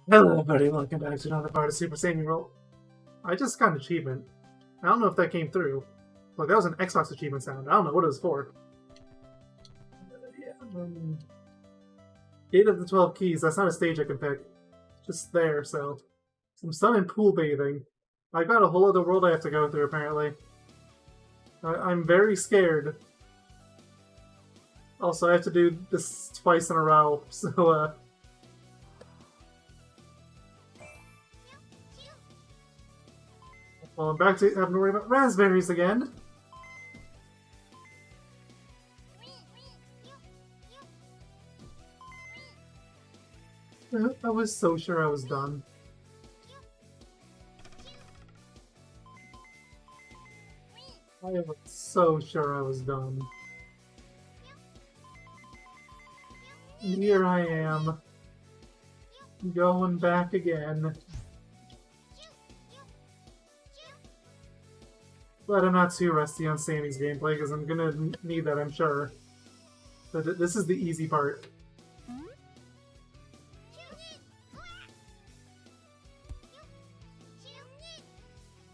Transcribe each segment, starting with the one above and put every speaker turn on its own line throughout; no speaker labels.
Hello everybody, welcome back to another part of Super Sami Roll. I just got an achievement. I don't know if that came through. Look, that was an Xbox achievement sound. I don't know what it was for. Yeah, 8 of the 12 keys, that's not a stage I can pick. Just there, so... Some sun and pool bathing. I've got a whole other world I have to go through, apparently. I'm very scared. Also, I have to do this twice in a row, so, Well, I'm back to having to worry about raspberries again. I was so sure I was done. I was so sure I was done. And here I am. Going back again. But I'm not too rusty on Sami's gameplay, because I'm gonna need that, I'm sure. But this is the easy part.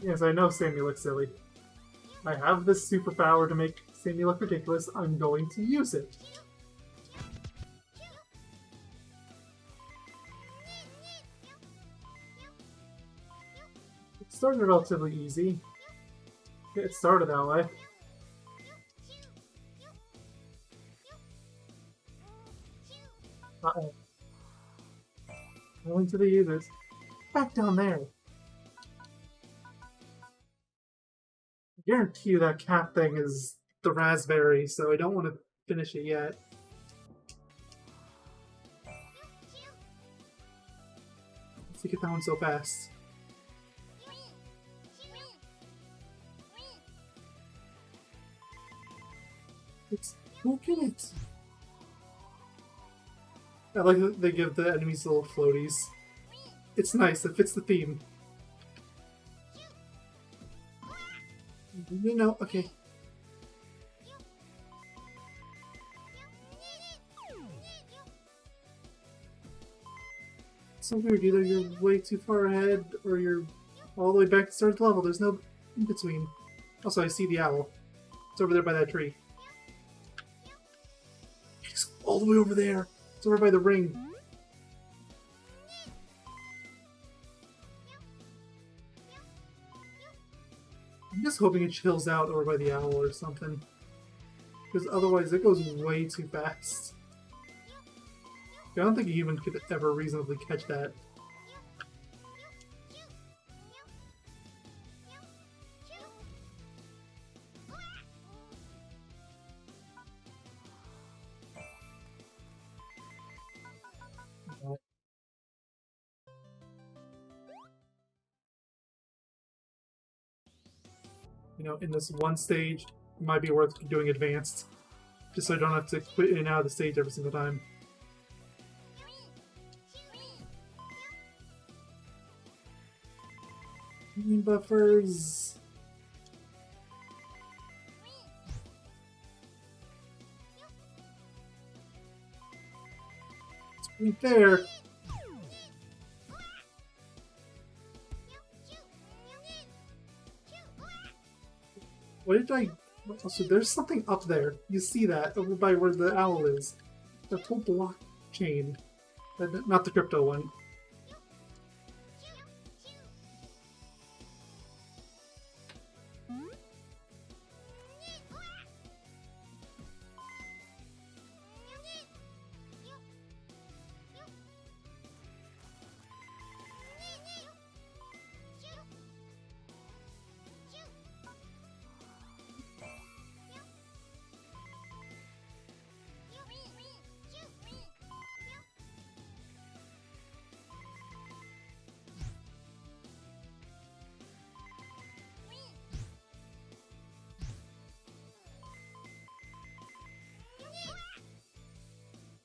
Yes, I know Sami looks silly. I have this superpower to make Sami look ridiculous. I'm going to use it. It started relatively easy. It started that way. Uh-oh. Going to the users. Back down there. I guarantee you that cat thing is the raspberry, so I don't want to finish it yet. Let's get that one so fast. Look at it! I like that they give the enemies little floaties. It's nice, it fits the theme. No, okay. It's so weird, either you're way too far ahead, or you're all the way back to start the level. There's no in between. Also, I see the owl. It's over there by that tree. It's all the way over there! It's over by the ring. I'm just hoping it chills out over by the owl or something. Because otherwise it goes way too fast. I don't think a human could ever reasonably catch that. You know, in this one stage, it might be worth doing advanced. Just so I don't have to quit in and out of the stage every single time. Buffers. It's right there. What did I... Also, there's something up there. You see that over by where the owl is. The whole blockchain. Not the crypto one.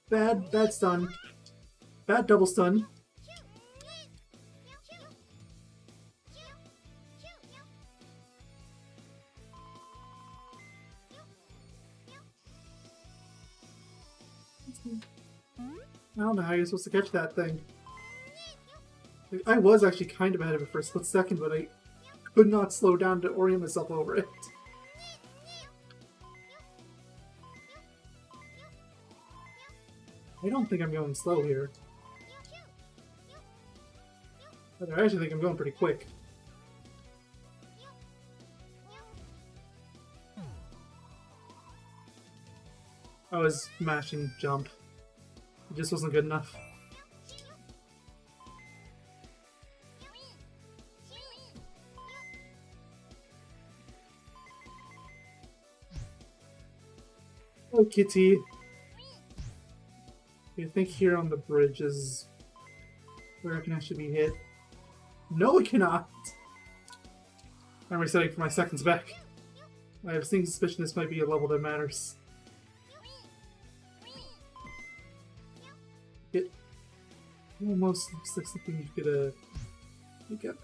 Bad stun. Bad double stun. I don't know how you're supposed to catch that thing. Like, I was actually kind of ahead of it for a split second, but I could not slow down to orient myself over it. I don't think I'm going slow here. But I actually think I'm going pretty quick. I was mashing jump. It just wasn't good enough. Oh, kitty. I think here on the bridge is where it can actually be hit. No, it cannot! I'm resetting for my seconds back. I have a sneaking suspicion this might be a level that matters. It almost looks like something you could, you got,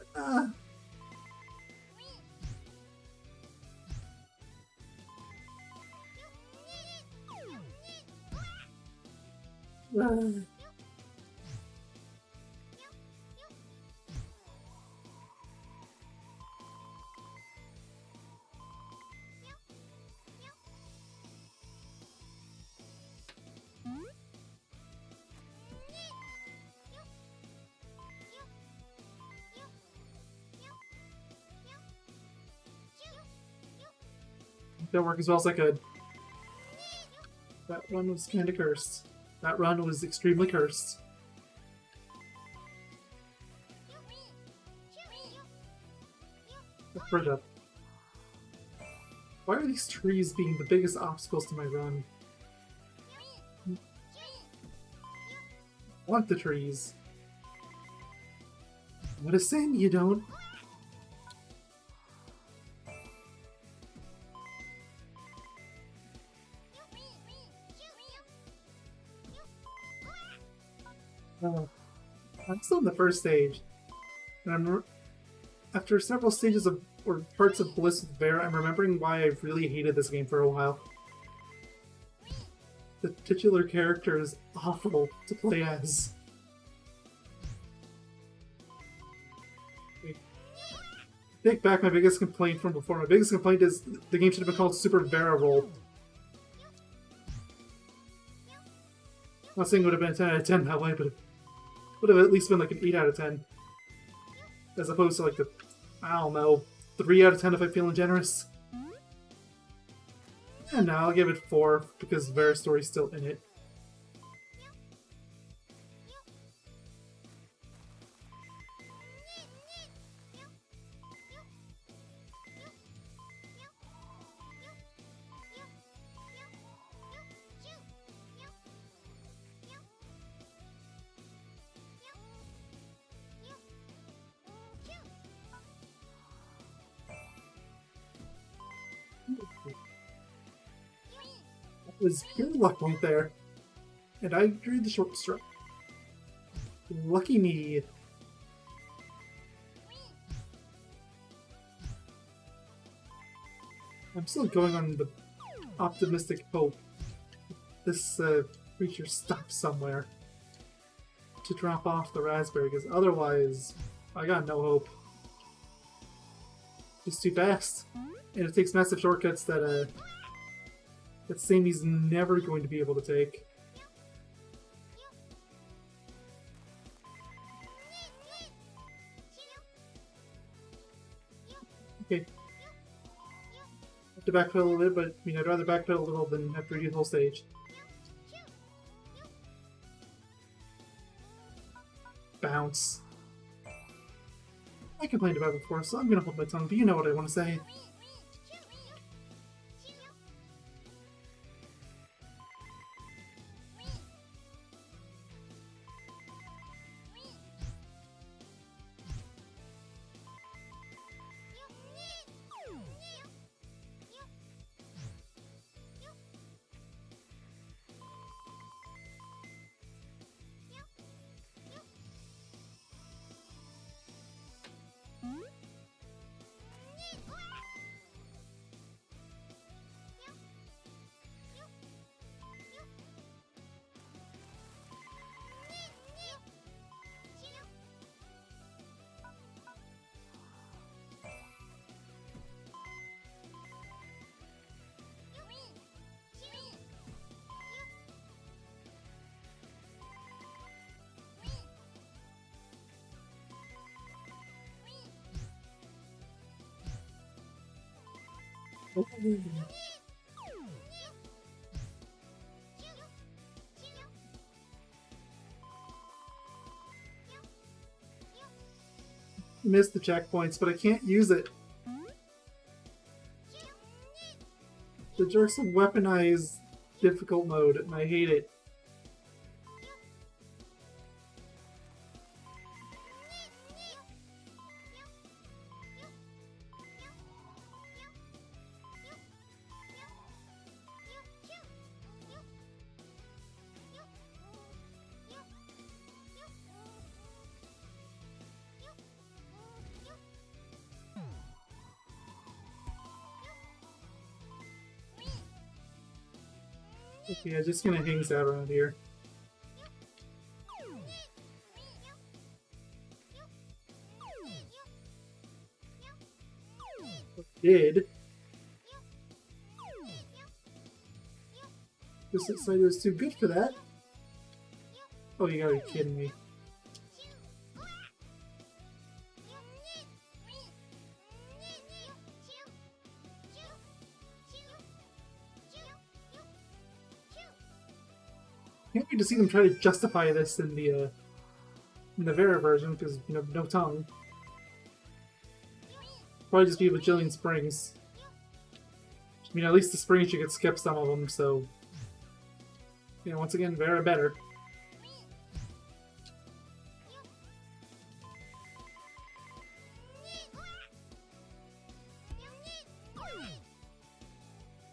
Don't work as well as I could. That run was kind of cursed. That run was extremely cursed. Let's bridge up. Why are these trees being the biggest obstacles to my run? I want the trees. What a sin you don't. I'm still in the first stage, and after several stages of or parts of Bliss with Vera, I'm remembering why I really hated this game for a while. The titular character is awful to play as. Take back my biggest complaint from before. My biggest complaint is the game should have been called Super Vera Roll. I'm not saying it would have been a 10 out of 10 that way, but it would have at least been like an 8 out of 10. As opposed to like the, I don't know, 3 out of 10 if I'm feeling generous. And now I'll give it 4 because Vera's story's still in it. That was pure luck right there. And I drew the short straw. Lucky me. I'm still going on the optimistic hope this creature stops somewhere to drop off the raspberry, because otherwise I got no hope. Just too fast. And it takes massive shortcuts that that Sami's never going to be able to take. Okay. I have to backpedal a little bit, but I mean, I'd rather backpedal a little than have to redo the whole stage. Bounce. I complained about it before, so I'm gonna hold my tongue, but you know what I want to say. Missed the checkpoints, but I can't use it. The jerks have weaponized difficult mode, and I hate it. Okay, I'm just gonna hang out around here. Did. This looks like it was too good for that. Oh, you gotta be kidding me. Can't wait to see them try to justify this in the Vera version, because, you know, no tongue. Probably just be a bajillion springs. I mean, at least the springs you could skip some of them, so... You know, once again, Vera better.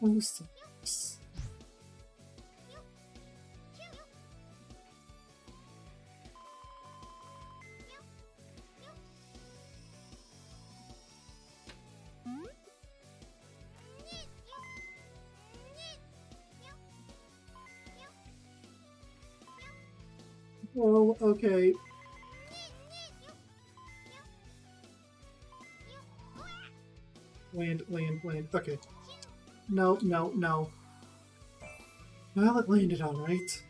Oh, sucks. Well, okay. Land, land, land. Okay. No, no, no. Well, it landed alright.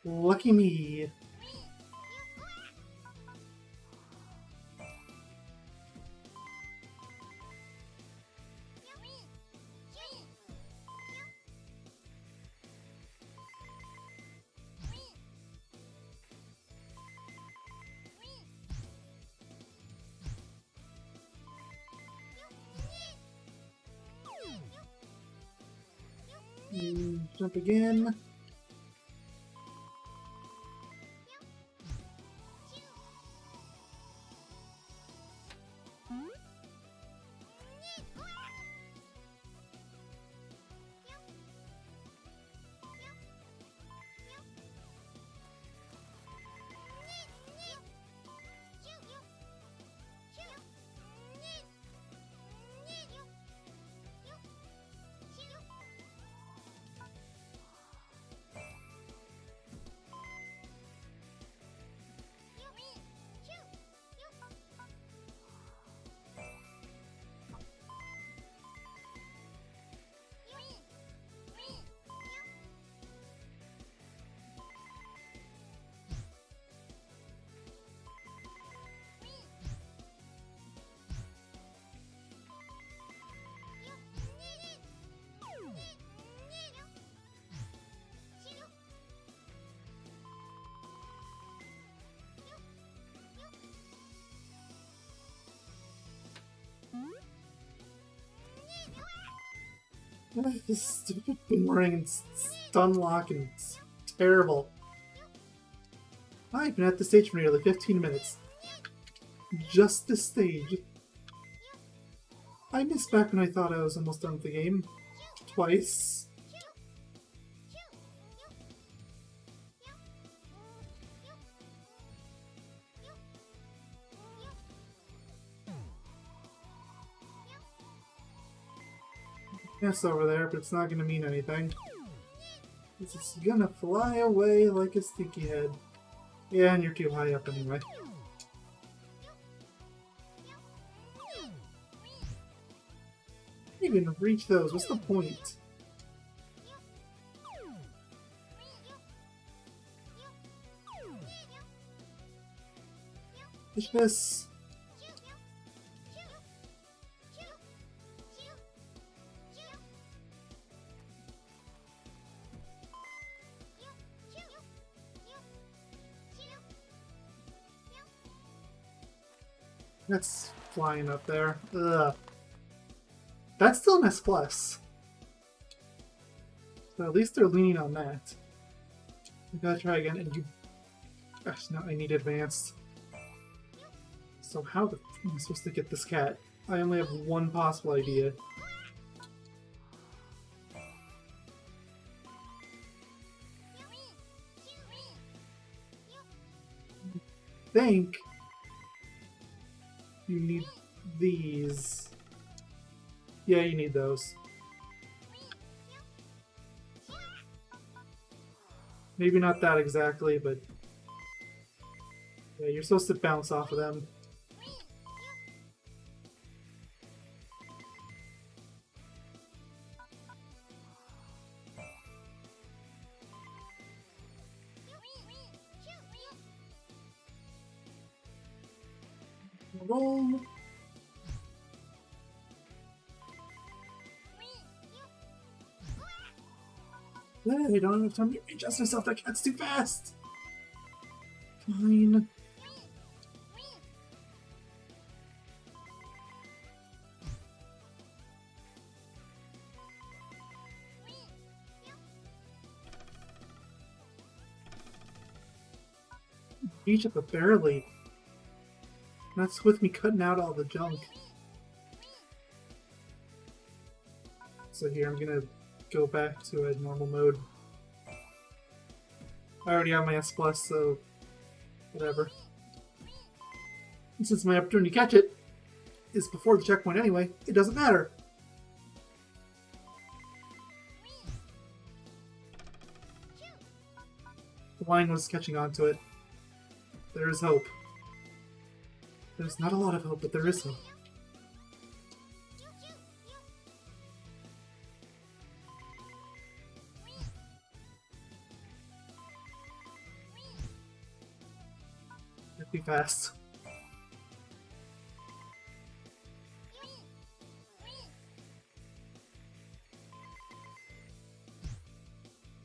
Lucky me. Jump again. This stupid boomerang and stun lock and it's terrible. I've been at the stage for nearly 15 minutes. Just this stage. I missed back when I thought I was almost done with the game. Twice. Yes, over there, but it's not gonna mean anything. It's just gonna fly away like a stinky head. Yeah, and you're too high up anyway. You can reach those, what's the point? Fish this. That's flying up there. Ugh. That's still an S+. plus. So at least they're leaning on that. We gotta try again, and you... Gosh, no, I need advanced. So how the f am I supposed to get this cat? I only have one possible idea. I think you need these. Yeah, you need those. Maybe not that exactly, but yeah, you're supposed to bounce off of them. Roll. I don't have time to adjust myself. That cat's too fast. Fine. Each of the barely. That's with me cutting out all the junk. So here I'm gonna go back to a normal mode. I already have my S+, so whatever. And since my opportunity to catch it is before the checkpoint anyway, it doesn't matter. The line was catching on to it. There is hope. There's not a lot of hope, but there is hope. Be fast.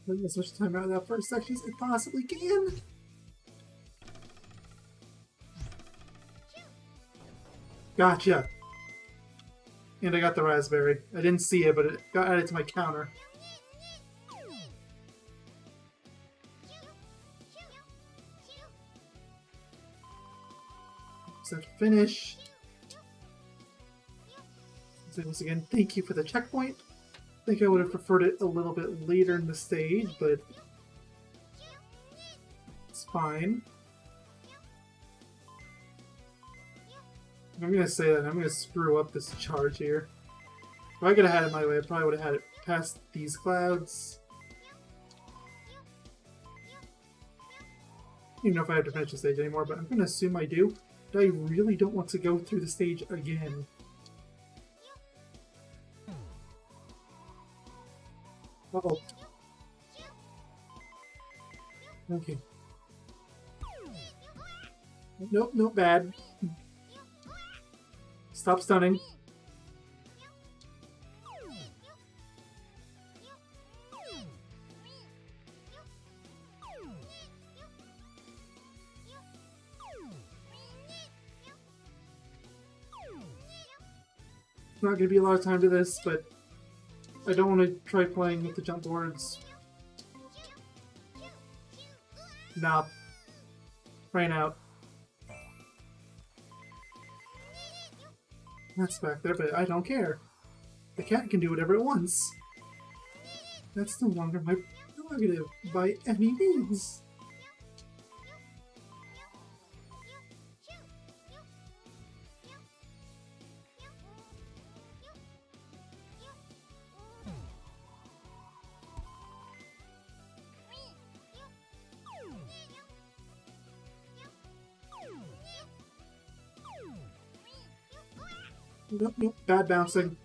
Let me as much time out of that first section as I possibly can. Gotcha. And I got the raspberry. I didn't see it, but it got added to my counter. So finish. So once again, thank you for the checkpoint. I think I would have preferred it a little bit later in the stage, but it's fine. I'm gonna say that I'm gonna screw up this charge here. If I could have had it my way, I probably would have had it past these clouds. I don't even know if I have to finish the stage anymore, but I'm gonna assume I do. But I really don't want to go through the stage again. Uh-oh. Okay. Nope, nope, bad. Stop stunning. Not going to be a lot of time to this, but I don't want to try playing with the jump boards. Nah. Ran out. That's back there, but I don't care. The cat can do whatever it wants. That's no longer my prerogative by any means. Nope, nope, bad bouncing.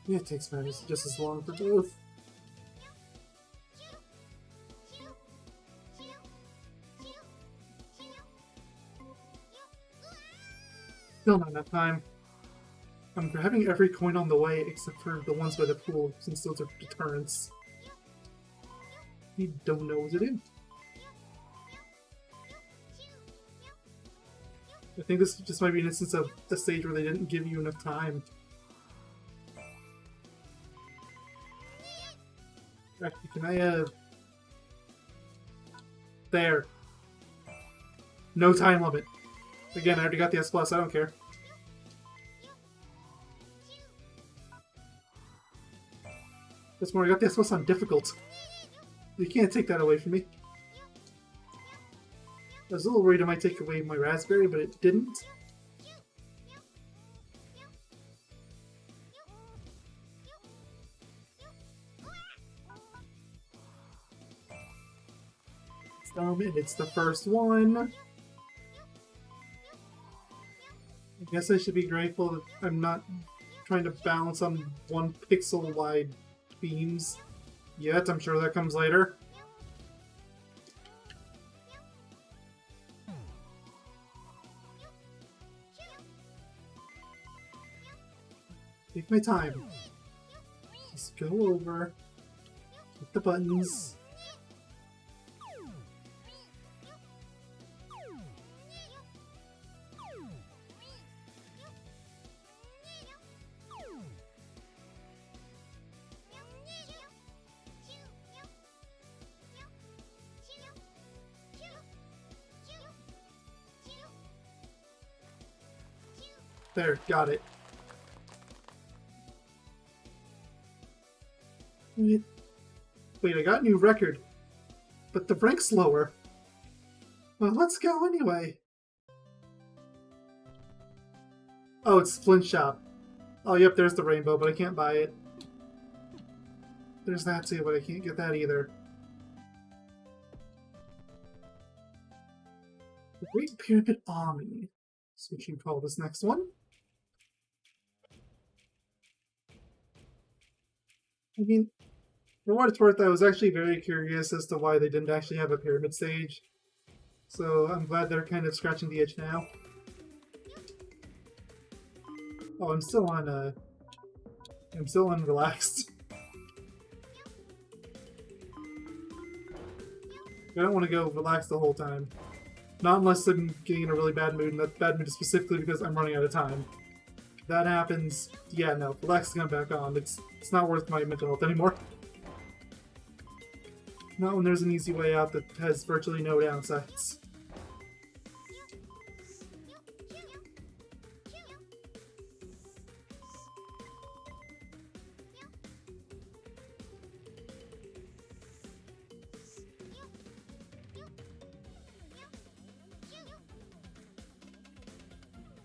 Yeah, it takes just as long for both. Still not enough time. I'm grabbing every coin on the way except for the ones by the pool, since those are deterrents. You don't know what to do. I think this just might be an instance of a stage where they didn't give you enough time. Actually, can I, There. No time limit. Again, I already got the S+, I don't care. That's more, I got the S+ on difficult. You can't take that away from me. I was a little worried it might take away my raspberry, but it didn't. And it's the first one. I guess I should be grateful that I'm not trying to balance on 1 pixel wide beams yet. I'm sure that comes later. Take my time. Just go over. Hit the buttons. There, got it. Wait, I got a new record, but the rank's lower. Well, let's go anyway. Oh, it's Flint Shop. Oh, yep, there's the rainbow, but I can't buy it. There's that too, but I can't get that either. The Great Pyramid Army. That's what you call this next one. I mean, for what it's worth, I was actually very curious as to why they didn't actually have a pyramid stage. So I'm glad they're kind of scratching the itch now. Oh, I'm still on relaxed. I don't want to go relaxed the whole time. Not unless I'm getting in a really bad mood, and that bad mood is specifically because I'm running out of time. If that happens, yeah, no, relax is going back on. It's not worth my mental health anymore. Not when there's an easy way out that has virtually no downsides.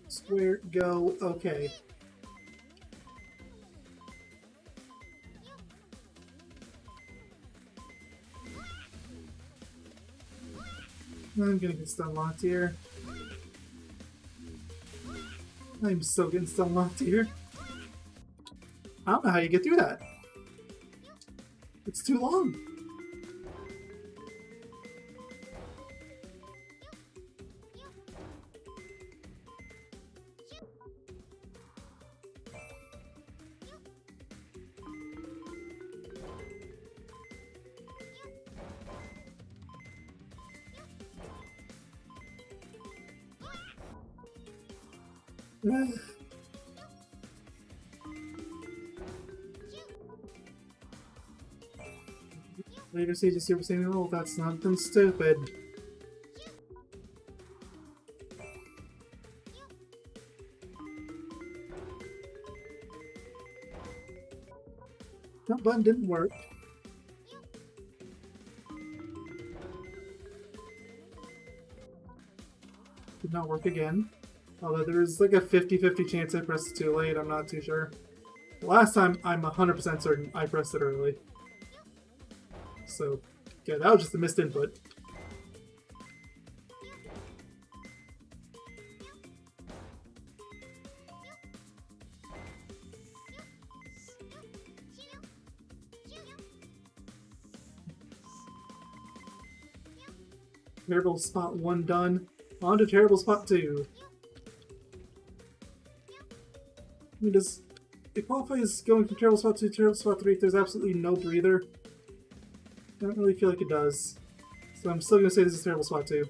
Square, go, okay. I'm gonna get stun locked here. I'm so getting stun locked here. I don't know how you get through that. It's too long. Later stages Super Sami Roll, that's nothing stupid. That button didn't work. Did not work again. Although there's like a 50-50 chance I pressed it too late, I'm not too sure. Last time, I'm 100% certain I pressed it early. So, yeah, that was just a missed input. Terrible spot 1 done. On to terrible spot 2. I mean, it qualifies going from terrible spot 2 to terrible spot 3 if there's absolutely no breather? I don't really feel like it does. So I'm still gonna say this is a terrible spot too.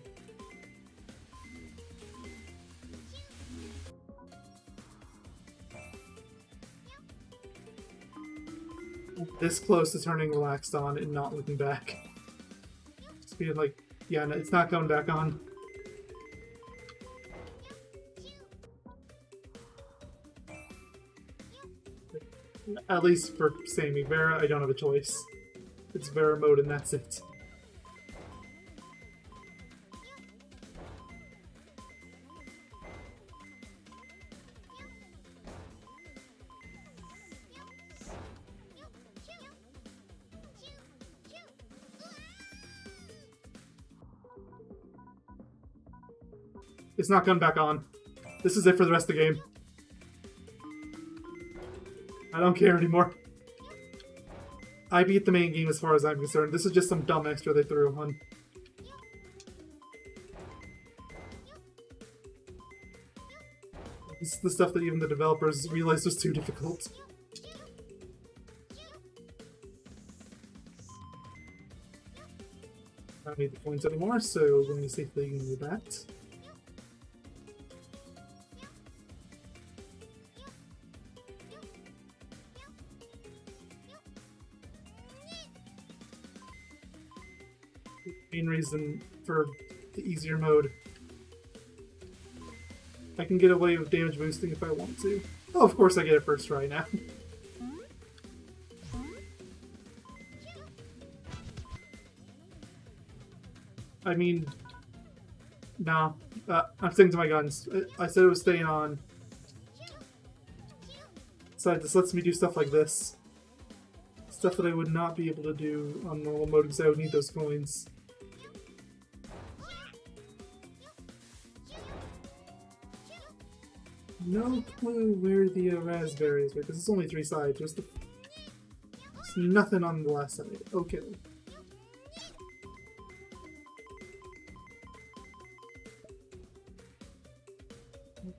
This close to turning relaxed on and not looking back. Just being like, yeah, no, it's not coming back on. At least for Sami. Vera, I don't have a choice. It's Vera mode and that's it. It's not coming back on. This is it for the rest of the game. I don't care anymore. I beat the main game as far as I'm concerned. This is just some dumb extra they threw on. This is the stuff that even the developers realized was too difficult. I don't need the points anymore, so we're going to safely ignore that. Main reason for the easier mode. I can get away with damage boosting if I want to. Oh, of course I get it first try now. I mean, no. I'm sticking to my guns. I said it was staying on. Besides, this lets me do stuff like this. Stuff that I would not be able to do on normal mode because I would need those coins. No clue where the raspberries were, because it's only 3 sides. There's nothing on the last side. Okay.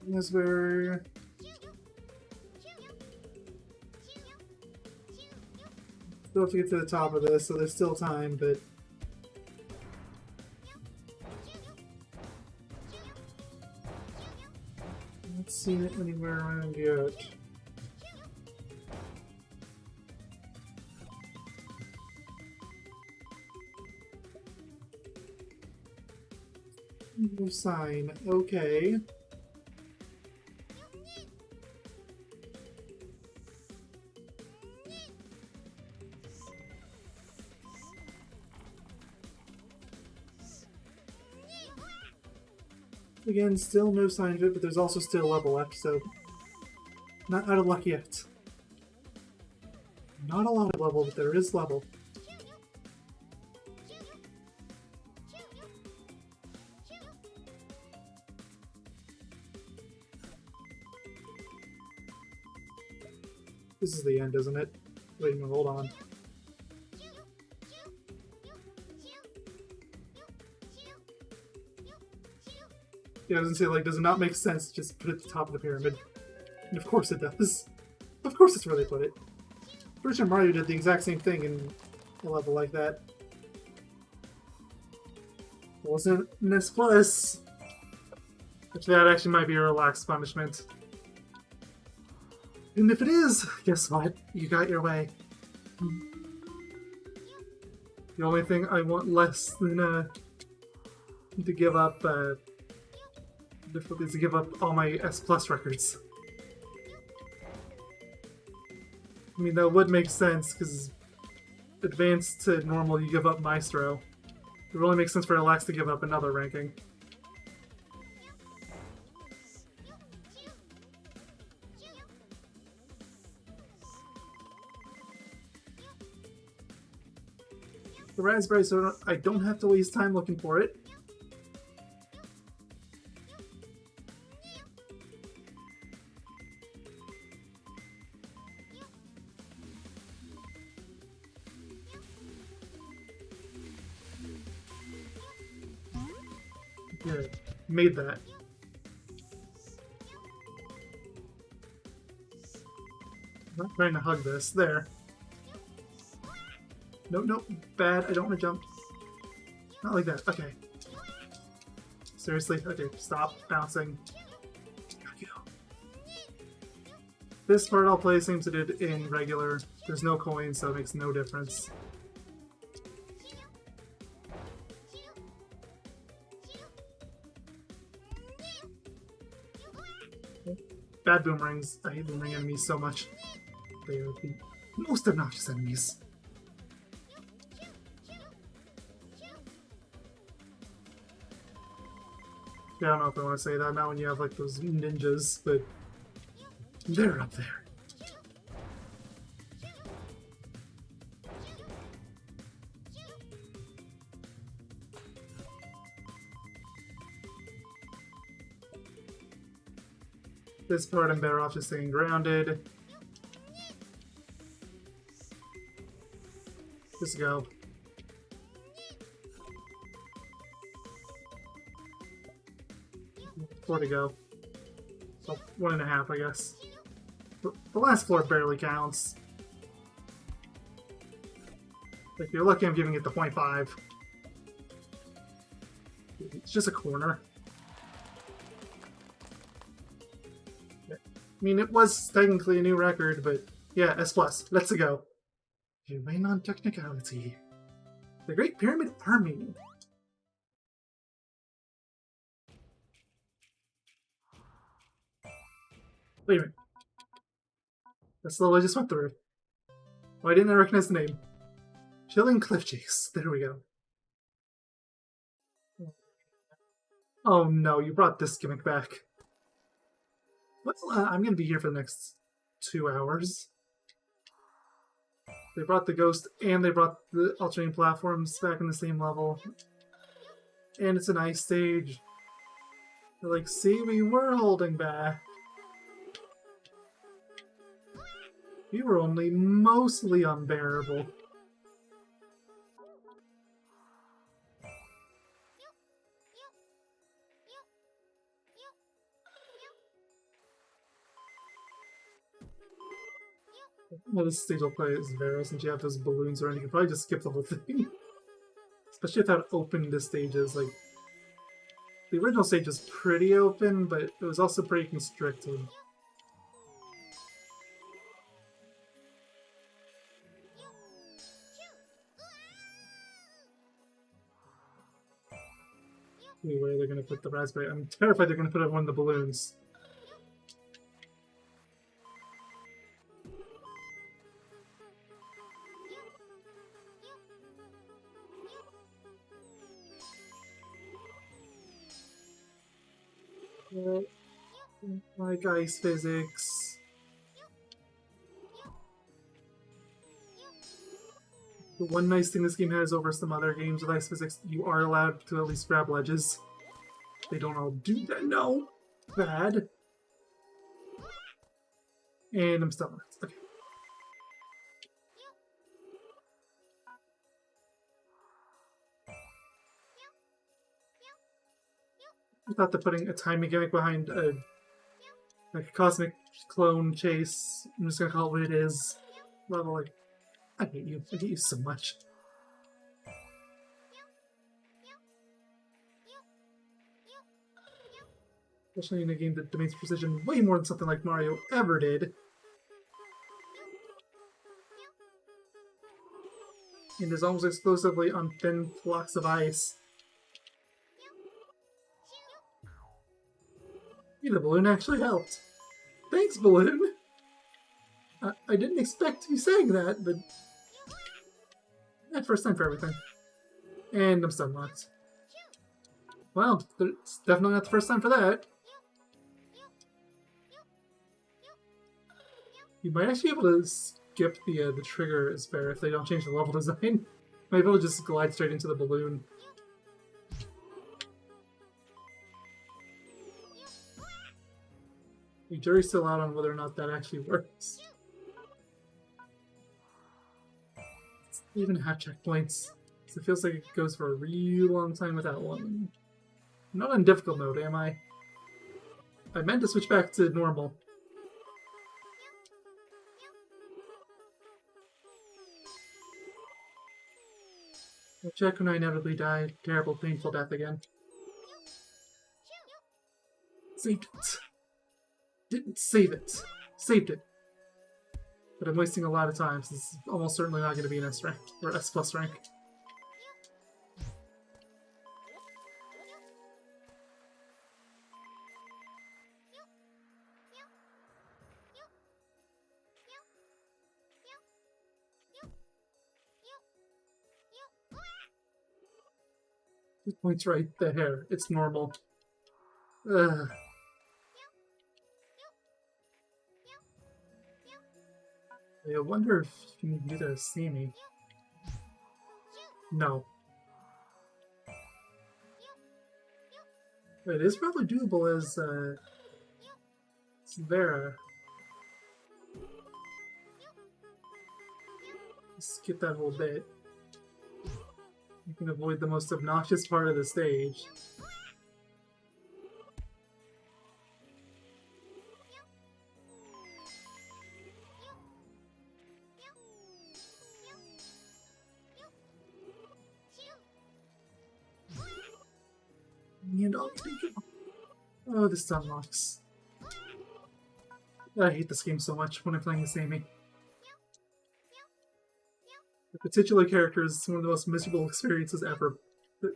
Raspberry. Still have to get to the top of this, so there's still time, but... not seen it anywhere around yet. No sign. Okay. Again, still no sign of it, but there's also still a level left, so not out of luck yet. Not a lot of level, but there is level. This is the end, isn't it? Wait a minute, hold on. Yeah, I was gonna say, like, does it not make sense to just put it at the top of the pyramid? And of course it does. Of course it's where they put it. Pretty sure Mario did the exact same thing in a level like that. Wasn't NES Plus. Actually, that actually might be a relaxed punishment. And if it is, guess what? You got your way. The only thing I want less than to give up is to give up all my S Plus records. I mean, that would make sense, because advanced to normal, you give up Maestro. It really makes sense for Relax to give up another ranking. The raspberry, so I don't have to waste time looking for it. Good. Made that. I'm not trying to hug this. There. Nope, nope. Bad. I don't want to jump. Not like that. Okay. Seriously? Okay, stop bouncing. There we go. This part I'll play same as I did in regular. There's no coins, so it makes no difference. Bad boomerangs. I hate boomerang enemies so much. They are the most obnoxious enemies. Yeah, I don't know if I want to say that, not when you have like those ninjas, but they're up there. This part I'm better off just staying grounded. Just go. 4 to go. So 1.5, I guess. The last floor barely counts. If you're lucky, I'm giving it the 0.5. It's just a corner. I mean, it was technically a new record, but yeah, S+. Let's go. You may non-technicality. The Great Pyramid Army. Wait a minute. That's the level I just went through. Why didn't I recognize the name? Chilling Cliff Chase. There we go. Oh no, you brought this gimmick back. I'm gonna be here for the next 2 hours. They brought the ghost and they brought the alternating platforms back in the same level. And it's an ice stage. They're like, see, we were holding back. We were only mostly unbearable. Well, this stage I'll play as Vera since you have those balloons around. You can probably just skip the whole thing. Especially without opening the stages. Like, the original stage was pretty open, but it was also pretty constricted. Where they're going to put the raspberry. I'm terrified they're going to put it on one of the balloons. Like ice physics. The one nice thing this game has over some other games with ice physics, you are allowed to at least grab ledges. They don't all do that. No! Bad. And I'm still on it. Okay. I thought that putting a timing gimmick behind a cosmic clone chase, I'm just gonna call it what it is. Level, like, I hate you. I hate you so much. Especially in a game that demands precision way more than something like Mario ever did. And is almost exclusively on thin blocks of ice. Yeah, the balloon actually helped. Thanks, balloon! I didn't expect to be saying that, but... First time for everything. And I'm stun locked. Well, it's definitely not the first time for that. You might actually be able to skip the trigger as fair if they don't change the level design. Might be able to just glide straight into the balloon. The jury's still out on whether or not that actually works. It's not even have checkpoints. So it feels like it goes for a real long time without one. I'm not on difficult mode, am I? I meant to switch back to normal. I'll check when I inevitably die a terrible, painful death again. Saved it. Didn't save it. Saved it. But I'm wasting a lot of time, since it's almost certainly not going to be an S rank, or S plus rank. It points right there. It's normal. Ugh. I wonder if you can do that as Sami. No. It is probably doable as Vera. Skip that whole bit. You can avoid the most obnoxious part of the stage. And oh, this unlocks. I hate this game so much when I'm playing as Sami. The titular character is one of the most miserable experiences ever.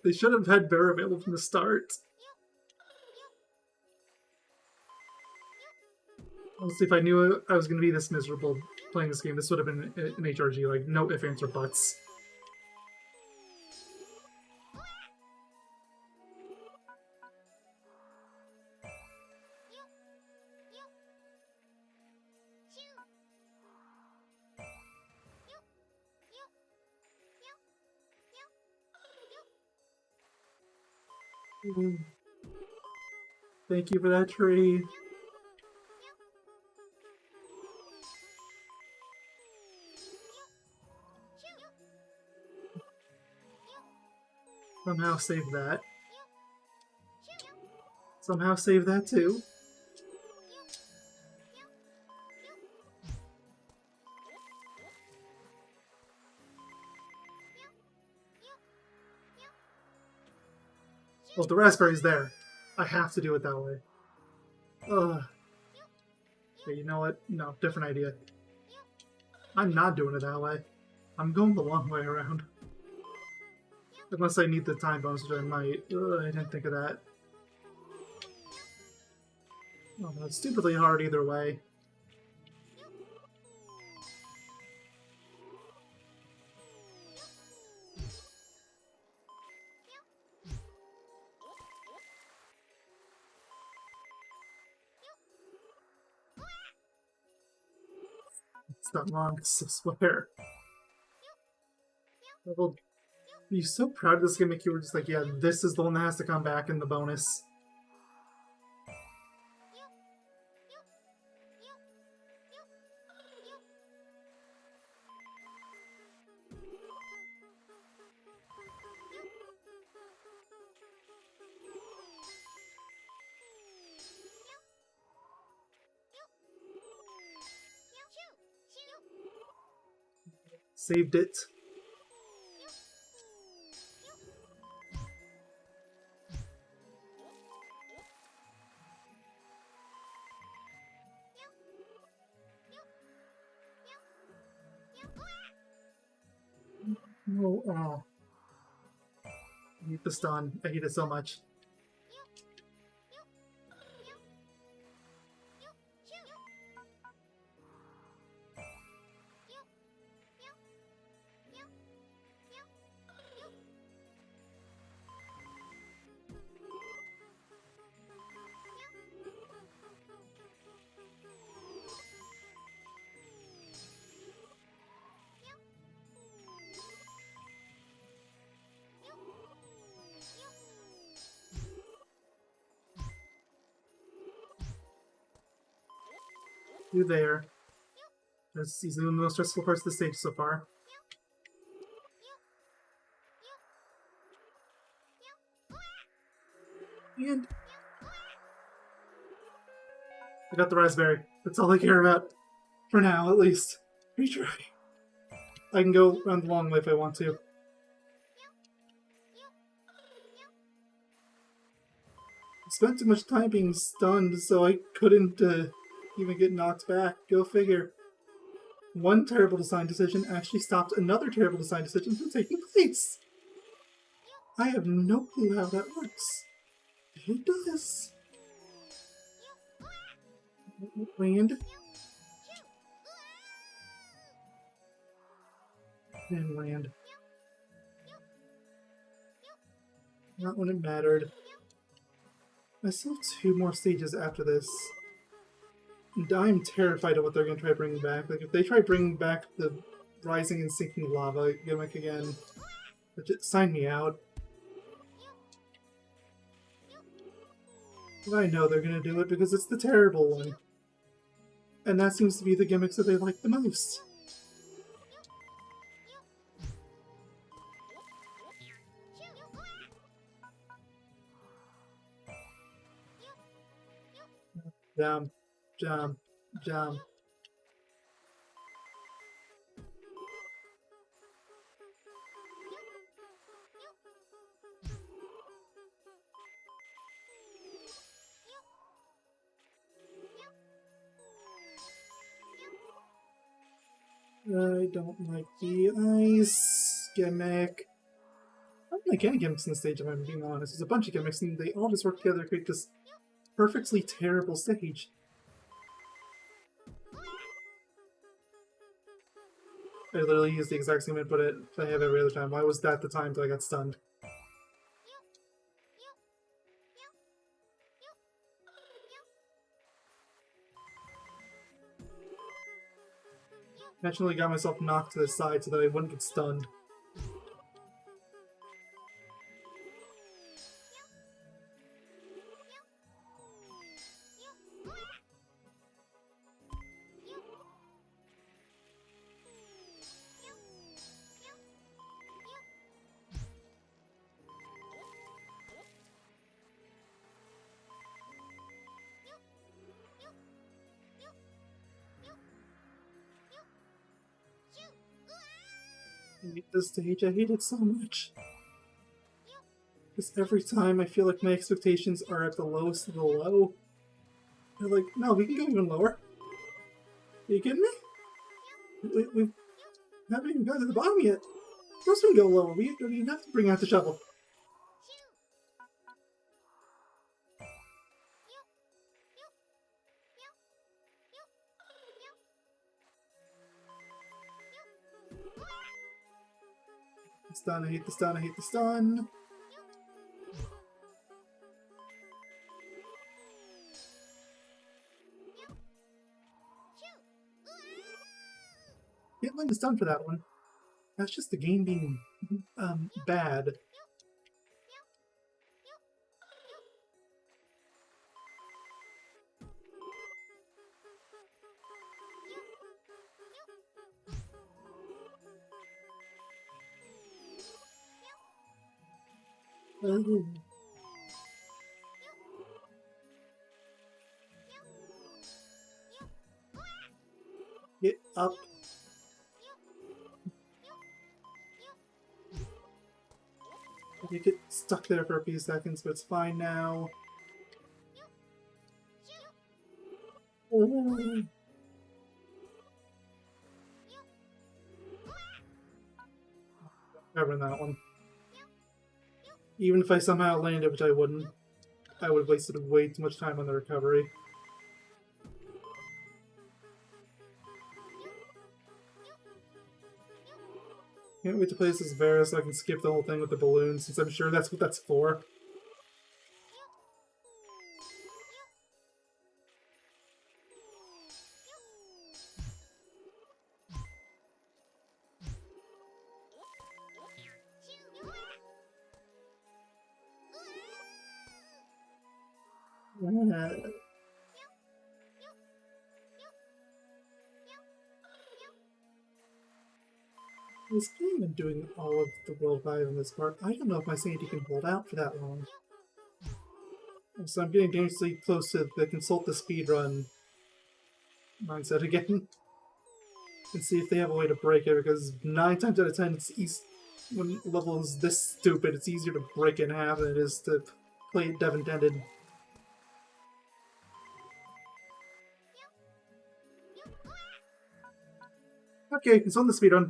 They should have had Vera available from the start. Honestly, if I knew I was going to be this miserable playing this game, this would have been an HRG, like, no ifs, ands, or buts. Thank you for that tree. Somehow save that. Somehow save that too. Well, the raspberry's there. I have to do it that way. Ugh. Okay, you know what? No, different idea. I'm not doing it that way. I'm going the long way around. Unless I need the time bonus, which I might. Ugh, I didn't think of that. Oh, no, it's stupidly hard either way. It's not long, I swear. I will be so proud of this gimmick. You were just like, yeah, this is the one that has to come back in the bonus. Saved it. No, oh. I hate the stun. I hate it so much. You there. This is the most stressful parts of the stage so far. And I got the raspberry. That's all I care about. For now, at least. Retry. I can go around the long way if I want to. spent too much time being stunned, so I couldn't even get knocked back. Go figure. One terrible design decision actually stopped another terrible design decision from taking place. I have no clue how that works. It does. Land. And land. Not when it mattered. I still have 2 more stages after this. And I'm terrified of what they're going to try bringing back. Like, if they try bringing back the rising and sinking lava gimmick again, just sign me out. But I know they're going to do it because it's the terrible one. And that seems to be the gimmicks that they like the most. Jump, jump, jump. I don't like the ice gimmick. I don't like any gimmicks in the stage, if I'm being honest. There's a bunch of gimmicks, and they all just work together to create this perfectly terrible stage. I literally used the exact same input I have every other time. Why was that the time that I got stunned? Intentionally got myself knocked to the side so that I wouldn't get stunned. I hate this stage. I hate it so much. Because every time I feel like my expectations are at the lowest of the low, they're like, no, we can go even lower. Are you kidding me? We haven't even gotten to the bottom yet. Of course we can go lower. We don't even have to bring out the shovel. Stun, I hate the stun, I hate the stun. Can't mind the stun for that one. That's just the game being bad. Oh. Get up. You get stuck there for a few seconds, but it's fine now. Oh. Never in that one. Even if I somehow landed, which I wouldn't, I would have wasted way too much time on the recovery. Can't wait to play this as Vera so I can skip the whole thing with the balloons, since I'm sure that's what that's for. I was planning on doing all of the World 5 in this part. I don't know if my sanity can hold out for that long. So I'm getting dangerously close to the consult the speedrun mindset again. And see if they have a way to break it, because 9 times out of 10, it's easy, when the level is this stupid, it's easier to break it in half than it is to play it dev intended. Okay, it's on the speedrun.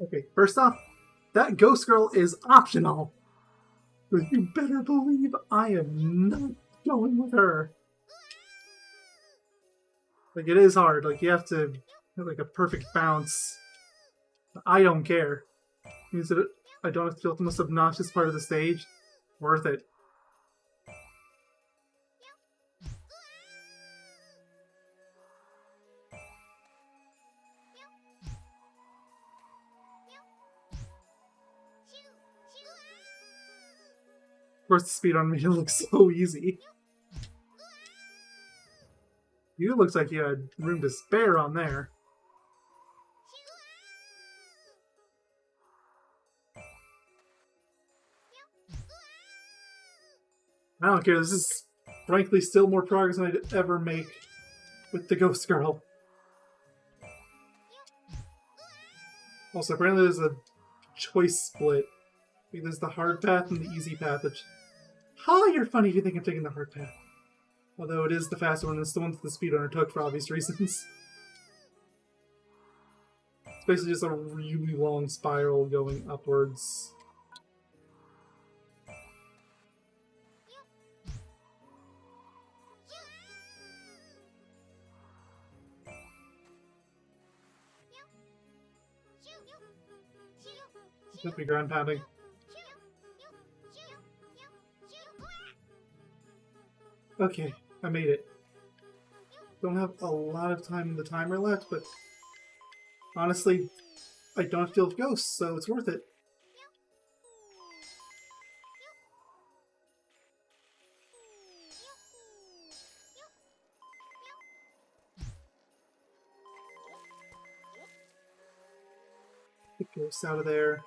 Okay, first off, that ghost girl is optional. But you better believe I am not going with her. Like, it is hard. Like, you have to have, like, a perfect bounce. I don't care. Means that I don't have to feel the most obnoxious part of the stage. Worth it. Of course, the speed on me looks so easy. You looks like you had room to spare on there. I don't care, this is frankly still more progress than I'd ever make with the Ghost Girl. Also, apparently there's a choice split. There's the hard path and the easy path, which... Ha! You're funny if you think I'm taking the hard path. Although it is the faster one, and it's the one that the speedrunner took for obvious reasons. It's basically just a really long spiral going upwards. Could be ground pounding. Okay, I made it. Don't have a lot of time in the timer left, but honestly, I don't have to deal with ghosts, so it's worth it. Get ghosts out of there.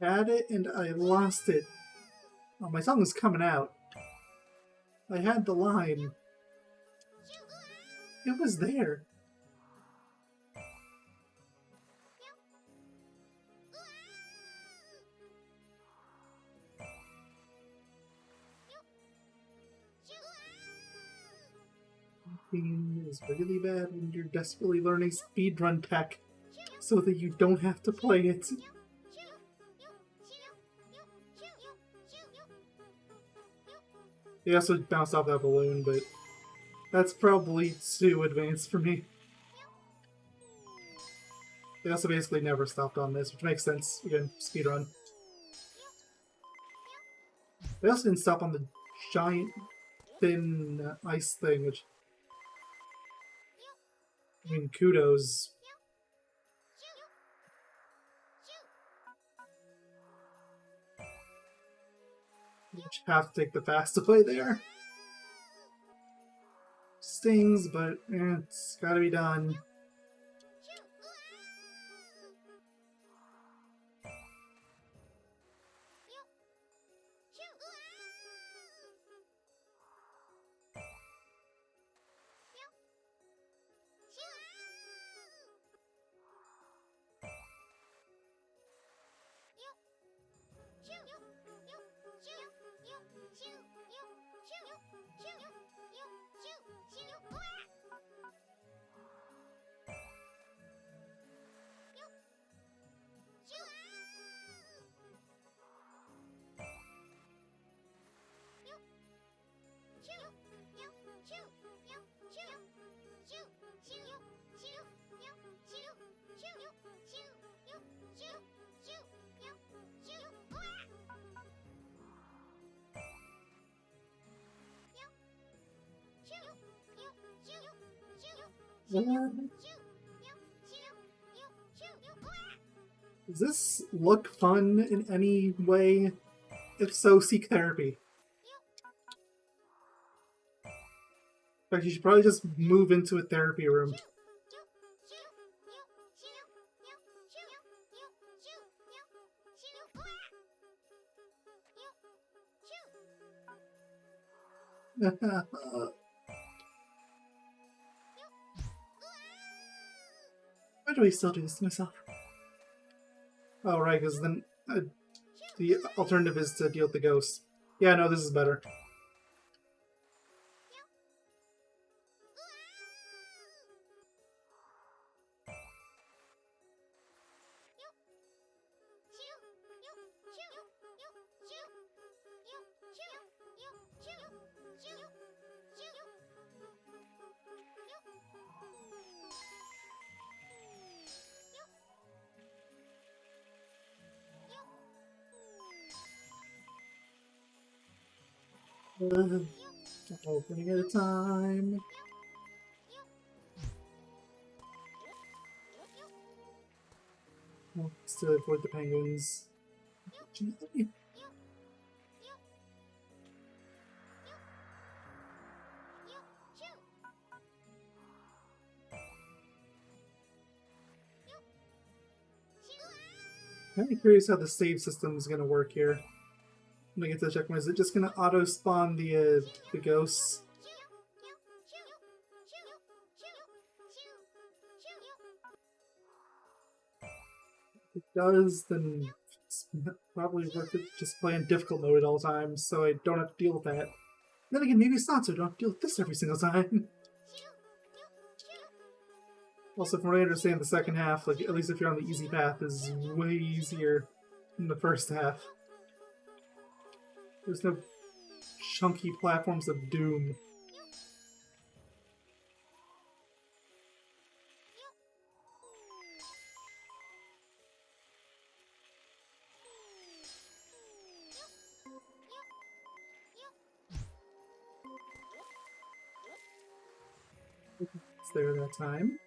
I had it and I lost it. Oh, my tongue is coming out. I had the line. It was there. Game is really bad when you're desperately learning speedrun tech so that you don't have to play it. He also bounced off that balloon, but that's probably too advanced for me. They also basically never stopped on this, which makes sense. Again, speedrun. They also didn't stop on the giant, thin ice thing, which... I mean, kudos. You have to take the fast way there. Stings, but it's gotta be done. Does this look fun in any way? If so, seek therapy. In fact, you should probably just move into a therapy room. Why do I still do this to myself? Oh, right, because then the alternative is to deal with the ghost. Yeah, no, this is better. Opening at a time. Oh, still avoid the penguins. I'm kind of curious how the save system is going to work here. I'm going to get to check. Is it just going to auto spawn the ghosts? If it does, then it's probably worth it just playing difficult mode at all times, so I don't have to deal with that. Then again, maybe it's not, so I don't have to deal with this every single time. Also, from what I understand, the second half, like at least if you're on the easy path, is way easier than the first half. There's no chunky platforms of doom. It's there that time.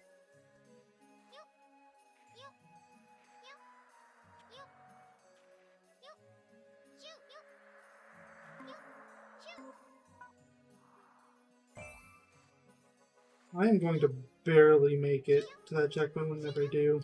I am going to barely make it to that checkpoint whenever I do.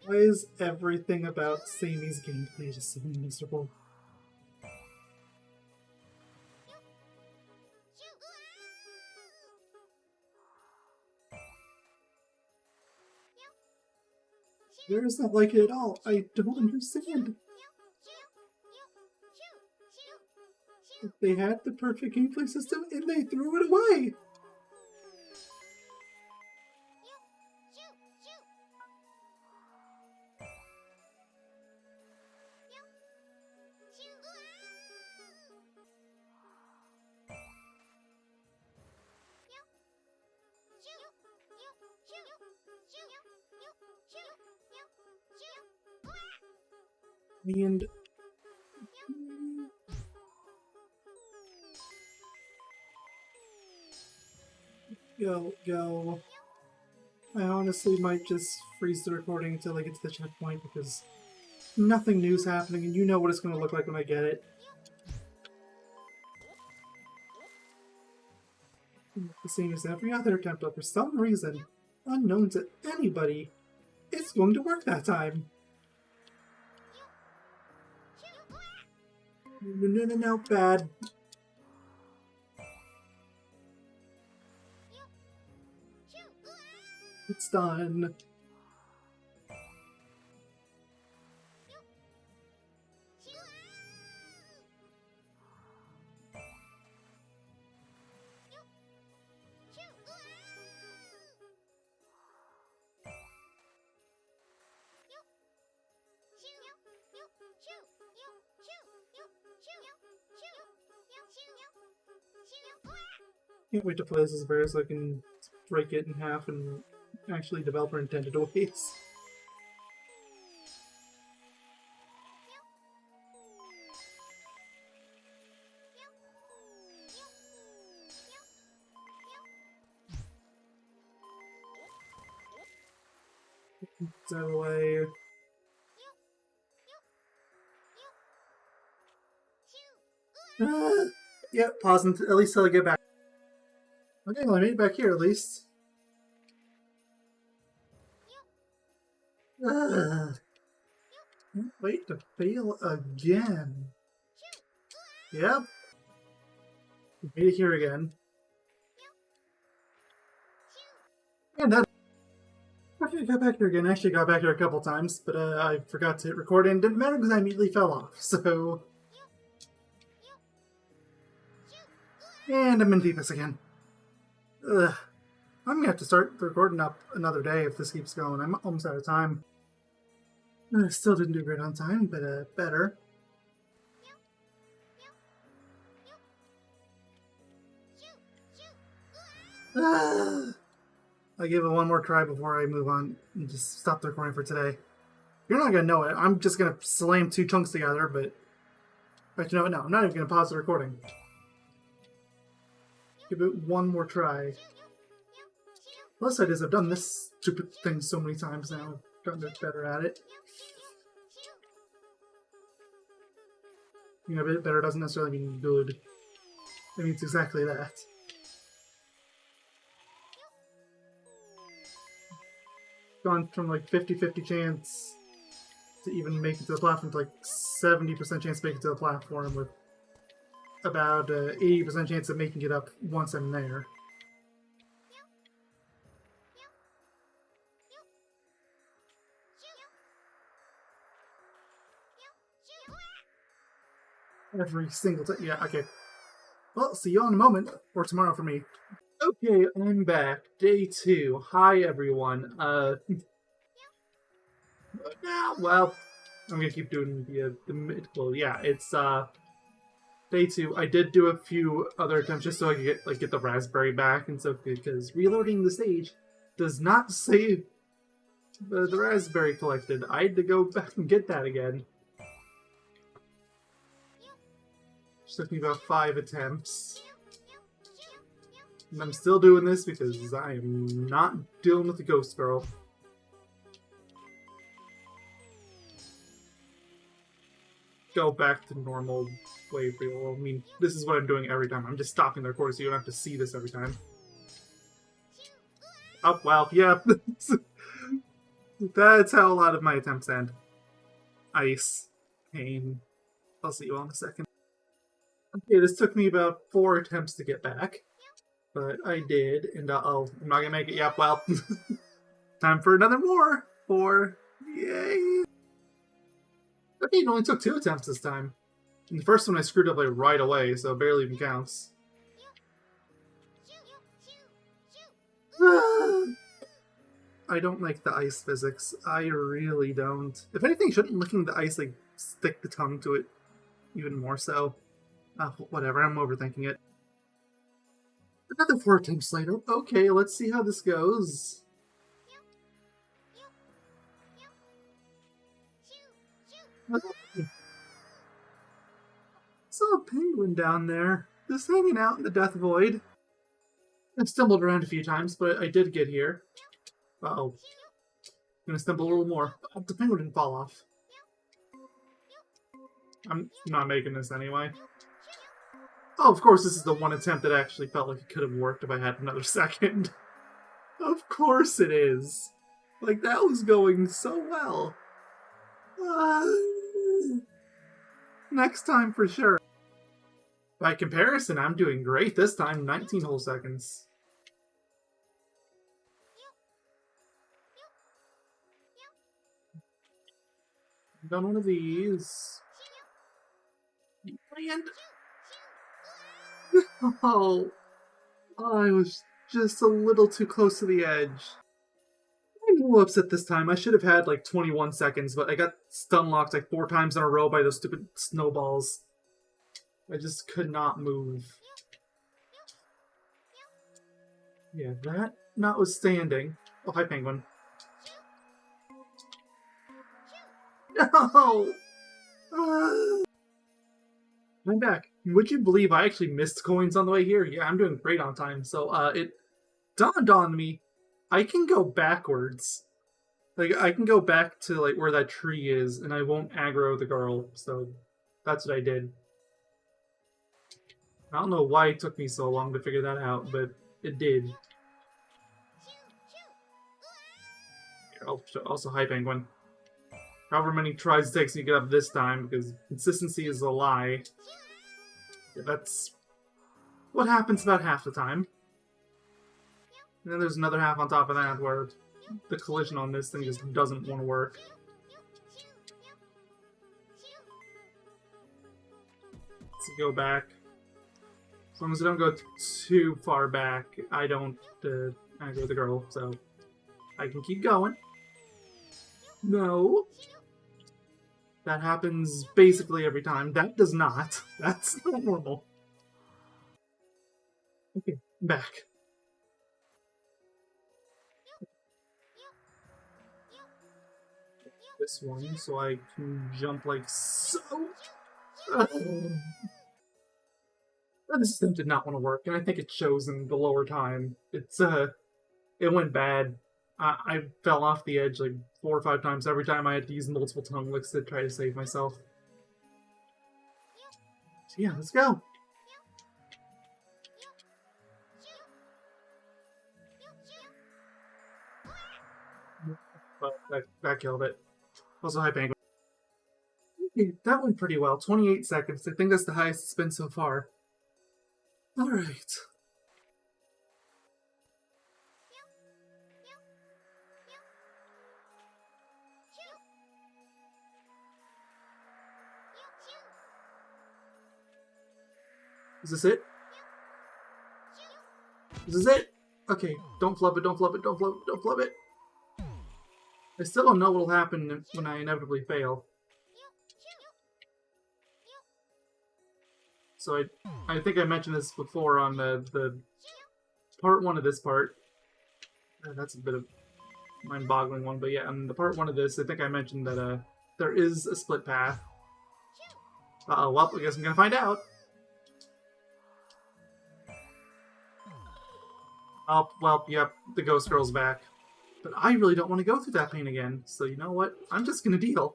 Why is everything about Sami's gameplay just so miserable? There's not like it at all. I don't understand. They had the perfect gameplay system and they threw it away! And go. I honestly might just freeze the recording until I get to the checkpoint because nothing new's happening and you know what it's going to look like when I get it. The same as every other attempt, but for some reason, unknown to anybody, it's going to work that time. No, bad. It's done. Can't wait to play this as a bear so I can break it in half and actually develop our intended ways. Out of the way. Yeah, pause at least till I get back. Okay, well, I made it back here at least. Wait to fail again. Yep. Made it here again. And that. After I got back here again, I actually got back here a couple times, but I forgot to hit record and it didn't matter because I immediately fell off, so. And I'm in Deepest again. Ugh. I'm gonna have to start recording up another day if this keeps going. I'm almost out of time. Still didn't do great on time, but better. I'll give it one more try before I move on and just stop the recording for today. You're not gonna know it. I'm just gonna slam two chunks together, but you know what? No, I'm not even gonna pause the recording. Give it one more try. Plus side is I've done this stupid thing so many times now. I've gotten a bit better at it. You know, a bit better doesn't necessarily mean good. It means exactly that. Gone from like 50-50 chance to even make it to the platform to like 70% chance to make it to the platform with about 80% chance of making it up once I'm there. Every single time. Yeah, okay. Well, see you in a moment, or tomorrow for me. Okay, I'm back. Day 2. Hi, everyone. Well, I'm gonna keep doing the mid. Well, yeah, it's day 2. I did do a few other attempts just so I could get the raspberry back and stuff because reloading the stage does not save the raspberry collected. I had to go back and get that again. It took me about 5 attempts. And I'm still doing this because I am not dealing with the ghost girl. Go back to normal way for you. I mean, this is what I'm doing every time. I'm just stopping the recording so you don't have to see this every time. Oh, well, yeah. That's how a lot of my attempts end. Ice. Pain. I'll see you all in a second. Okay, this took me about 4 attempts to get back. But I did, and I'm not gonna make it. Yep, well. Time for another more. 4. Yay! Okay, it only took 2 attempts this time. And the first one I screwed up like right away, so it barely even counts. I don't like the ice physics. I really don't. If anything, shouldn't licking the ice like stick the tongue to it even more so? Whatever, I'm overthinking it. Another 4 attempts later. Okay, let's see how this goes. Saw a penguin down there, just hanging out in the death void. I've stumbled around a few times, but I did get here. Uh-oh. I'm gonna stumble a little more. Oh, the penguin didn't fall off. I'm not making this anyway. Oh, of course, this is the one attempt that actually felt like it could have worked if I had another second. Of course it is. Like, that was going so well. Next time for sure. By comparison, I'm doing great this time. 19 whole seconds. Done one of these. And oh, I was just a little too close to the edge. I'm a little upset this time. I should have had like 21 seconds, but I got stun locked like 4 times in a row by those stupid snowballs. I just could not move. Yeah, that notwithstanding. Oh, hi, penguin. No! I'm back. Would you believe I actually missed coins on the way here? Yeah, I'm doing great on time. So, it dawned on me, I can go backwards. Like, I can go back to, like, where that tree is, and I won't aggro the girl. So, that's what I did. I don't know why it took me so long to figure that out, but it did. Also, hi, Penguin. However many tries it takes you to get up this time, because consistency is a lie. Yeah, that's what happens about half the time. And then there's another half on top of that where the collision on this thing just doesn't want to work. Let's go back. As long as I don't go too far back, I don't I go with the girl, so I can keep going. No. That happens basically every time. That does not. That's not normal. Okay, back. This one, so I can jump like so. This system did not want to work, and I think it shows in the lower time. It went bad. I fell off the edge like 4 or 5 times every time I had to use multiple tongue licks to try to save myself. So yeah, let's go. Well, that killed it. Also, hi, Penguin. Okay, that went pretty well. 28 seconds. I think that's the highest it's been so far. Alright. Is this it? Is this it? Okay, don't flub it, don't flub it, don't flub it, don't flub it. I still don't know what'll happen when I inevitably fail. So I think I mentioned this before on the part 1 of this part. That's a bit of mind-boggling one, but yeah, on the part 1 of this, I think I mentioned that there is a split path. Uh-oh, well, I guess I'm gonna find out. Oh, well, yep, the ghost girl's back. But I really don't want to go through that pain again, so you know what? I'm just gonna deal.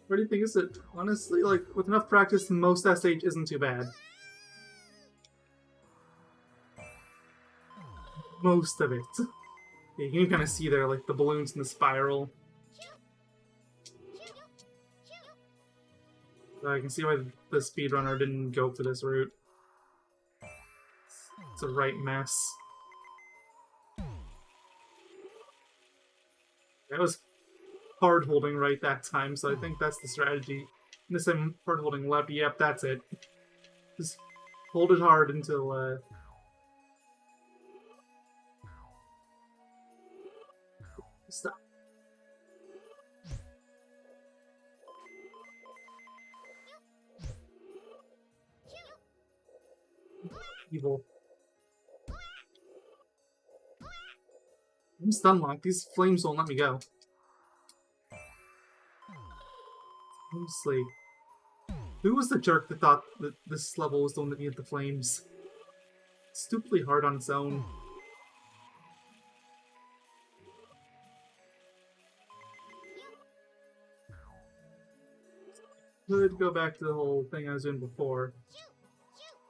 What do you think? Is it honestly, like, with enough practice, most that stage isn't too bad. Most of it. Yeah, you can kind of see there, like, the balloons in the spiral. I can see why the speedrunner didn't go for this route. It's a right mess. That was hard holding right that time, so I think that's the strategy. And this time, hard holding left. Yep, that's it. Just hold it hard until stop. Evil. I'm stun locked. These flames won't let me go. Honestly, who was the jerk that thought that this level was the one that needed the flames? It's stupidly hard on its own. Could go back to the whole thing I was doing before.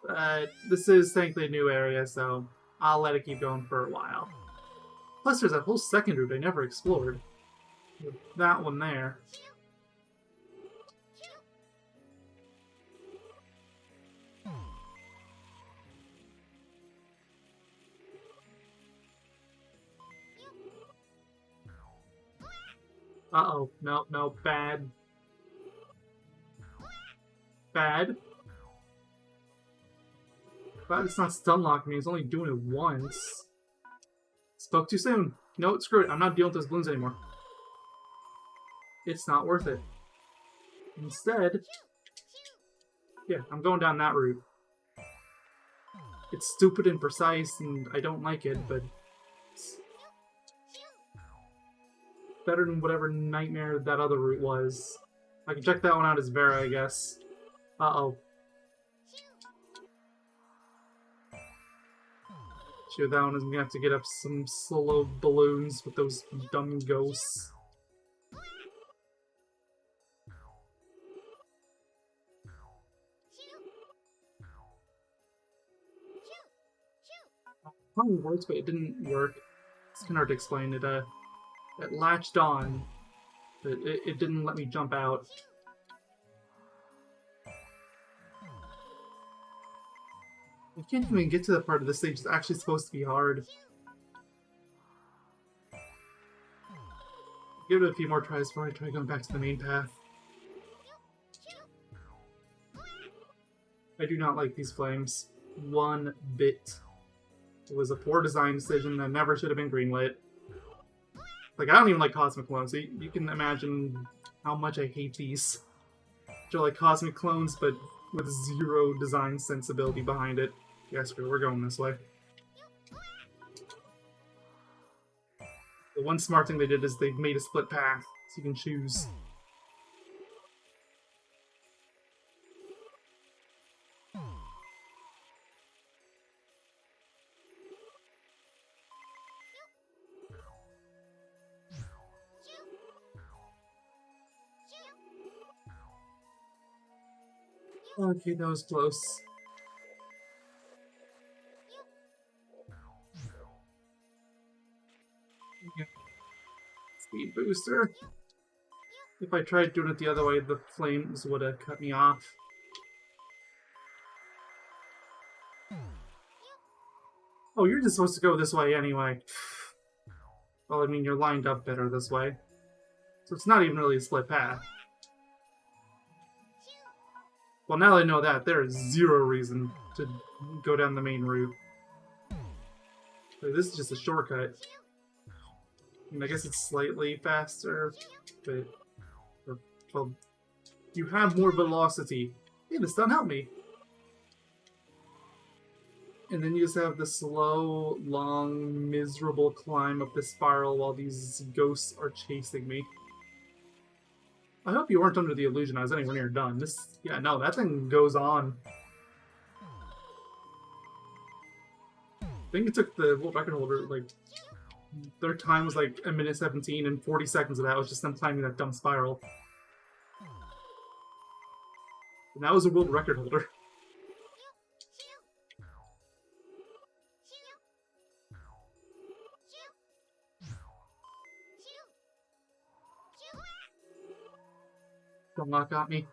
But this is thankfully a new area, so I'll let it keep going for a while. Plus, there's a whole second route I never explored. With that one there. Uh-oh. No, no, bad. Bad. Glad it's not stun locking me, it's only doing it once. Spoke too soon. No, screw it. I'm not dealing with those balloons anymore. It's not worth it. Instead, yeah, I'm going down that route. It's stupid and precise, and I don't like it, but it's better than whatever nightmare that other route was. I can check that one out as Vera, I guess. Uh-oh. Shoot, that one is gonna have to get up some slow balloons with those dumb ghosts. Probably works, but it didn't work. It's kind of hard to explain. It latched on, but it didn't let me jump out. I can't even get to the part of the stage that's actually supposed to be hard. Give it a few more tries before I try going back to the main path. I do not like these flames. One bit. It was a poor design decision that never should have been greenlit. Like, I don't even like Cosmic Clones, so you can imagine how much I hate these. They're like Cosmic Clones, but with zero design sensibility behind it. Yeah, screw it, we're going this way. The one smart thing they did is they made a split path, so you can choose. Okay, that was close. Speed booster. If I tried doing it the other way, the flames would have cut me off. Oh, you're just supposed to go this way anyway. Well, I mean, you're lined up better this way. So it's not even really a split path. Well, now that I know that, there is zero reason to go down the main route. So this is just a shortcut. I mean, I guess it's slightly faster, but... well, you have more velocity. Yeah, this doesn't help me. And then you just have the slow, long, miserable climb up the spiral while these ghosts are chasing me. I hope you weren't under the illusion I was anywhere near done. This, yeah, no, that thing goes on. I think it took the world record holder, like, their time was like 1 minute 17, and 40 seconds of that was just them climbing that dumb spiral. And that was a world record holder. Don't knock at me.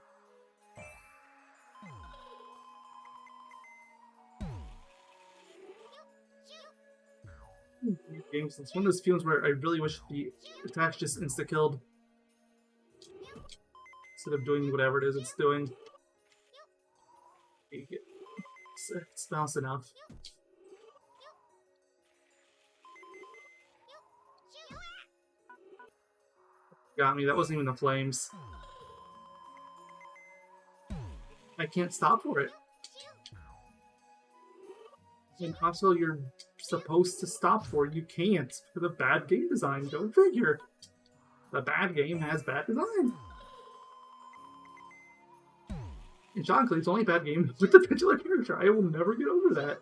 Games. It's one of those feelings where I really wish the attack's just insta-killed instead of doing whatever it is it's doing. It's fast enough. Got me. That wasn't even the flames. I can't stop for it. And also, you're supposed to stop for it. You can't for the bad game design. Go figure. The bad game has bad design. And John Cleave's only bad game with the titular character. I will never get over that.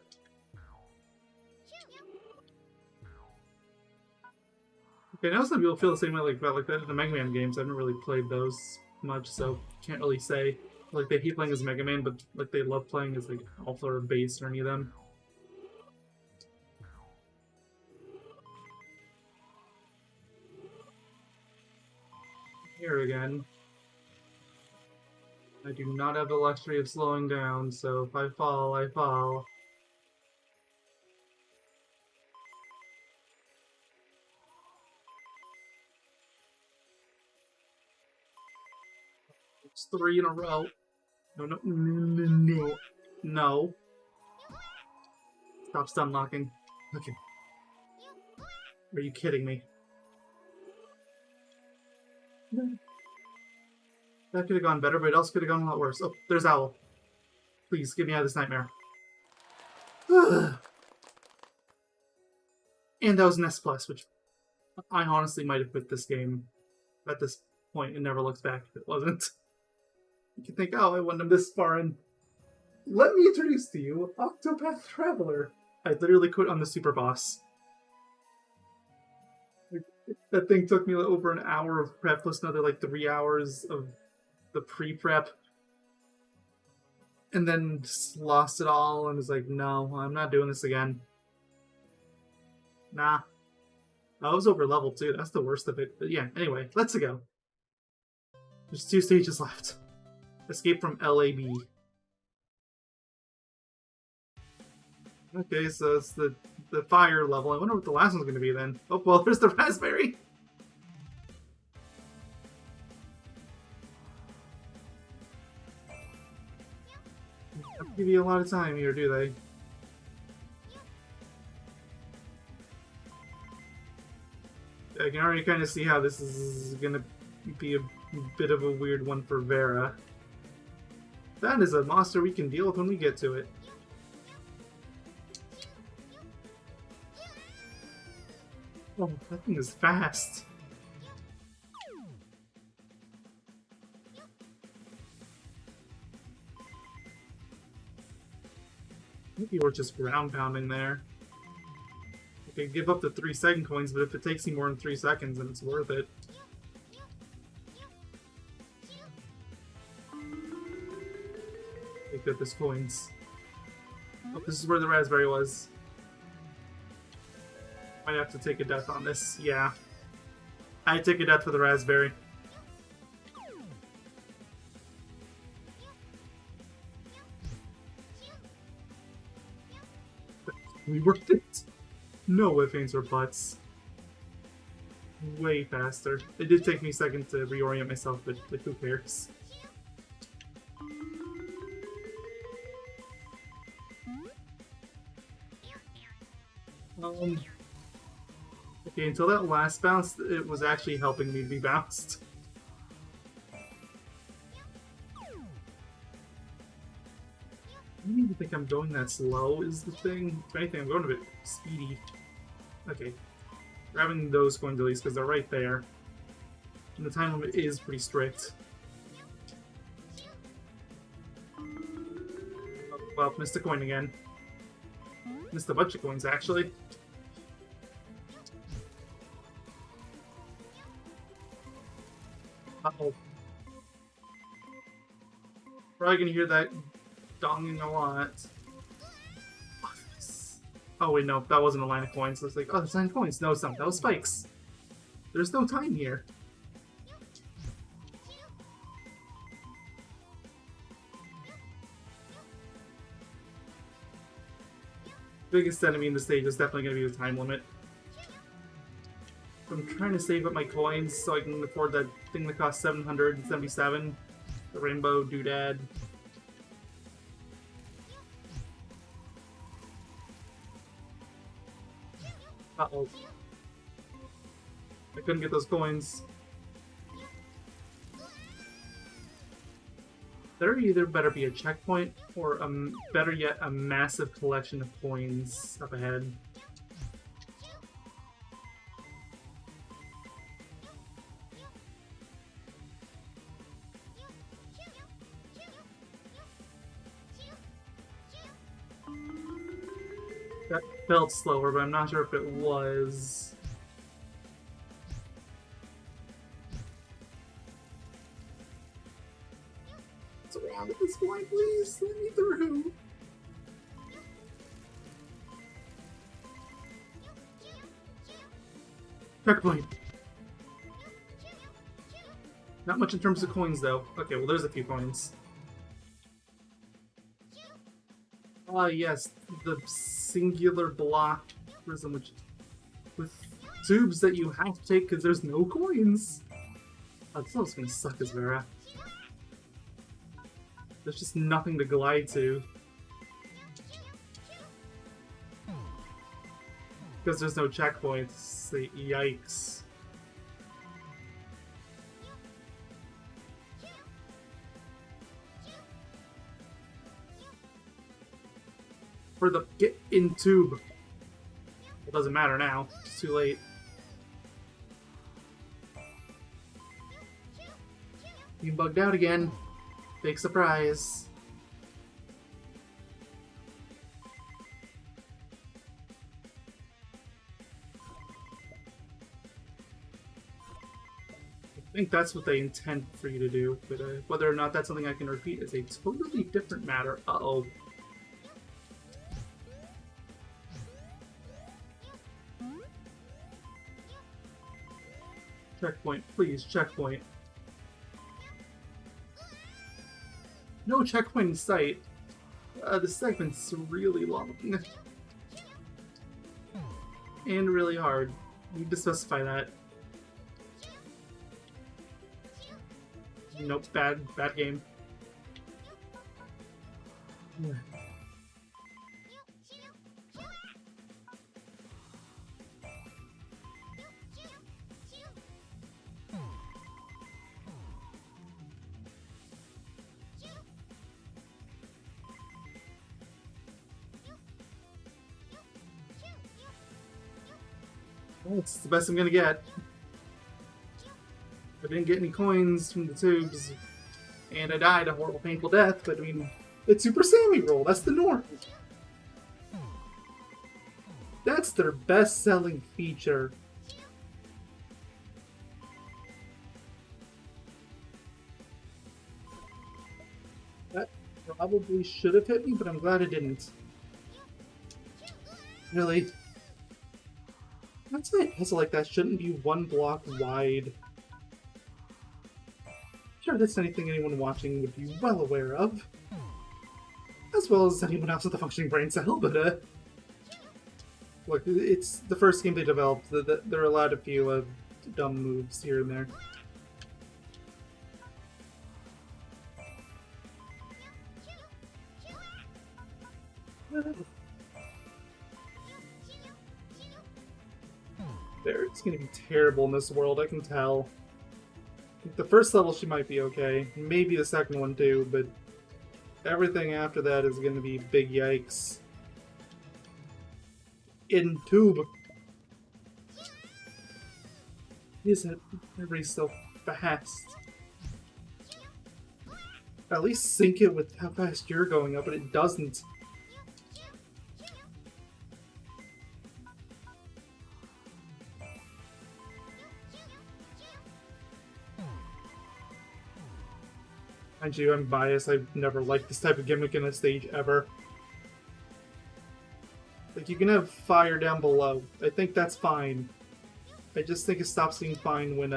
Okay, now some people feel the same way about that in the Mega Man games. I haven't really played those much, so can't really say. Like, they hate playing as Mega Man, but like they love playing as like Alpha or Base or any of them. Here again. I do not have the luxury of slowing down, so if I fall, I fall. It's 3 in a row. No, no, no, no, no. Stop stun locking. Okay. Are you kidding me? That could have gone better, but it also could have gone a lot worse. Oh, there's Owl. Please, get me out of this nightmare. And that was an S+, which I honestly might have quit this game at this point and never looked back if it wasn't. You can think, oh, I went this far, and let me introduce to you Octopath Traveler. I literally quit on the super boss. That thing took me over an hour of prep plus another like 3 hours of the pre-prep. And then just lost it all and was like, no, I'm not doing this again. Nah. I was over level too. That's the worst of it. But yeah, anyway, let's go. There's 2 stages left. Escape from LAB. Okay, so it's the fire level. I wonder what the last one's going to be then. Oh, well, there's the raspberry. Don't give you a lot of time here, do they? I can already kind of see how this is going to be a bit of a weird one for Vera. That is a monster we can deal with when we get to it. Oh, that thing is fast. Maybe we're just ground pounding there. Okay, give up the 3-second coins, but if it takes you more than 3 seconds, then it's worth it. Take this coins. Oh, this is where the raspberry was. Might have to take a death on this. Yeah. I take a death for the raspberry. We worked it. No ifs, ands, or buts. Way faster. It did take me a second to reorient myself, but like, who cares? Okay, until that last bounce, it was actually helping me be bounced. I don't even think I'm going that slow, is the thing. If anything, I'm going a bit speedy. Okay. Grabbing those coins at least, because they're right there. And the time limit is pretty strict. Oh, well, missed a coin again. Missed a bunch of coins, actually. Uh-oh. Probably gonna hear that donging a lot. Oh wait, no, that wasn't a line of coins. I was like, oh, there's 9 coins. No, it's not. That was spikes. There's no time here. Biggest enemy in the stage is definitely going to be the time limit. I'm trying to save up my coins so I can afford that thing that costs 777. The rainbow doodad. Uh-oh. I couldn't get those coins. There either better be a checkpoint or, better yet, a massive collection of coins up ahead. That felt slower, but I'm not sure if it was. It's around at this point, please. Let me through. Checkpoint. Not much in terms of coins, though. Okay, well, there's a few coins. Ah, yes, the singular block prism, which with tubes that you have to take because there's no coins. Oh, this one's gonna suck as Vera. There's just nothing to glide to. Because there's no checkpoints. Yikes. For the get in tube. It doesn't matter now. It's too late. You bugged out again. Big surprise. I think that's what they intend for you to do, but whether or not that's something I can repeat is a totally different matter. Uh-oh. Checkpoint, please, checkpoint. No checkpoint in sight. The segment's really long. And really hard. You need to specify that. Nope, bad game. Well, it's the best I'm gonna get. I didn't get any coins from the tubes, and I died a horrible, painful death, but I mean, it's Super Sami Roll, that's the norm. That's their best-selling feature. That probably should have hit me, but I'm glad it didn't. Really? That's why a puzzle like that shouldn't be one block wide. Sure, that's anything anyone watching would be well aware of. As well as anyone else with a functioning brain cell, but look, it's the first game they developed. They're allowed a few dumb moves here and there. There, it's gonna be terrible in this world, I can tell. The first level she might be okay, maybe the second one too, but everything after that is gonna be big yikes. In tube. Is it? Everybody's so fast. At least sync it with how fast you're going up, but it doesn't. Mind you, I'm biased. I've never liked this type of gimmick in a stage ever. Like, you can have fire down below. I think that's fine. I just think it stops being fine when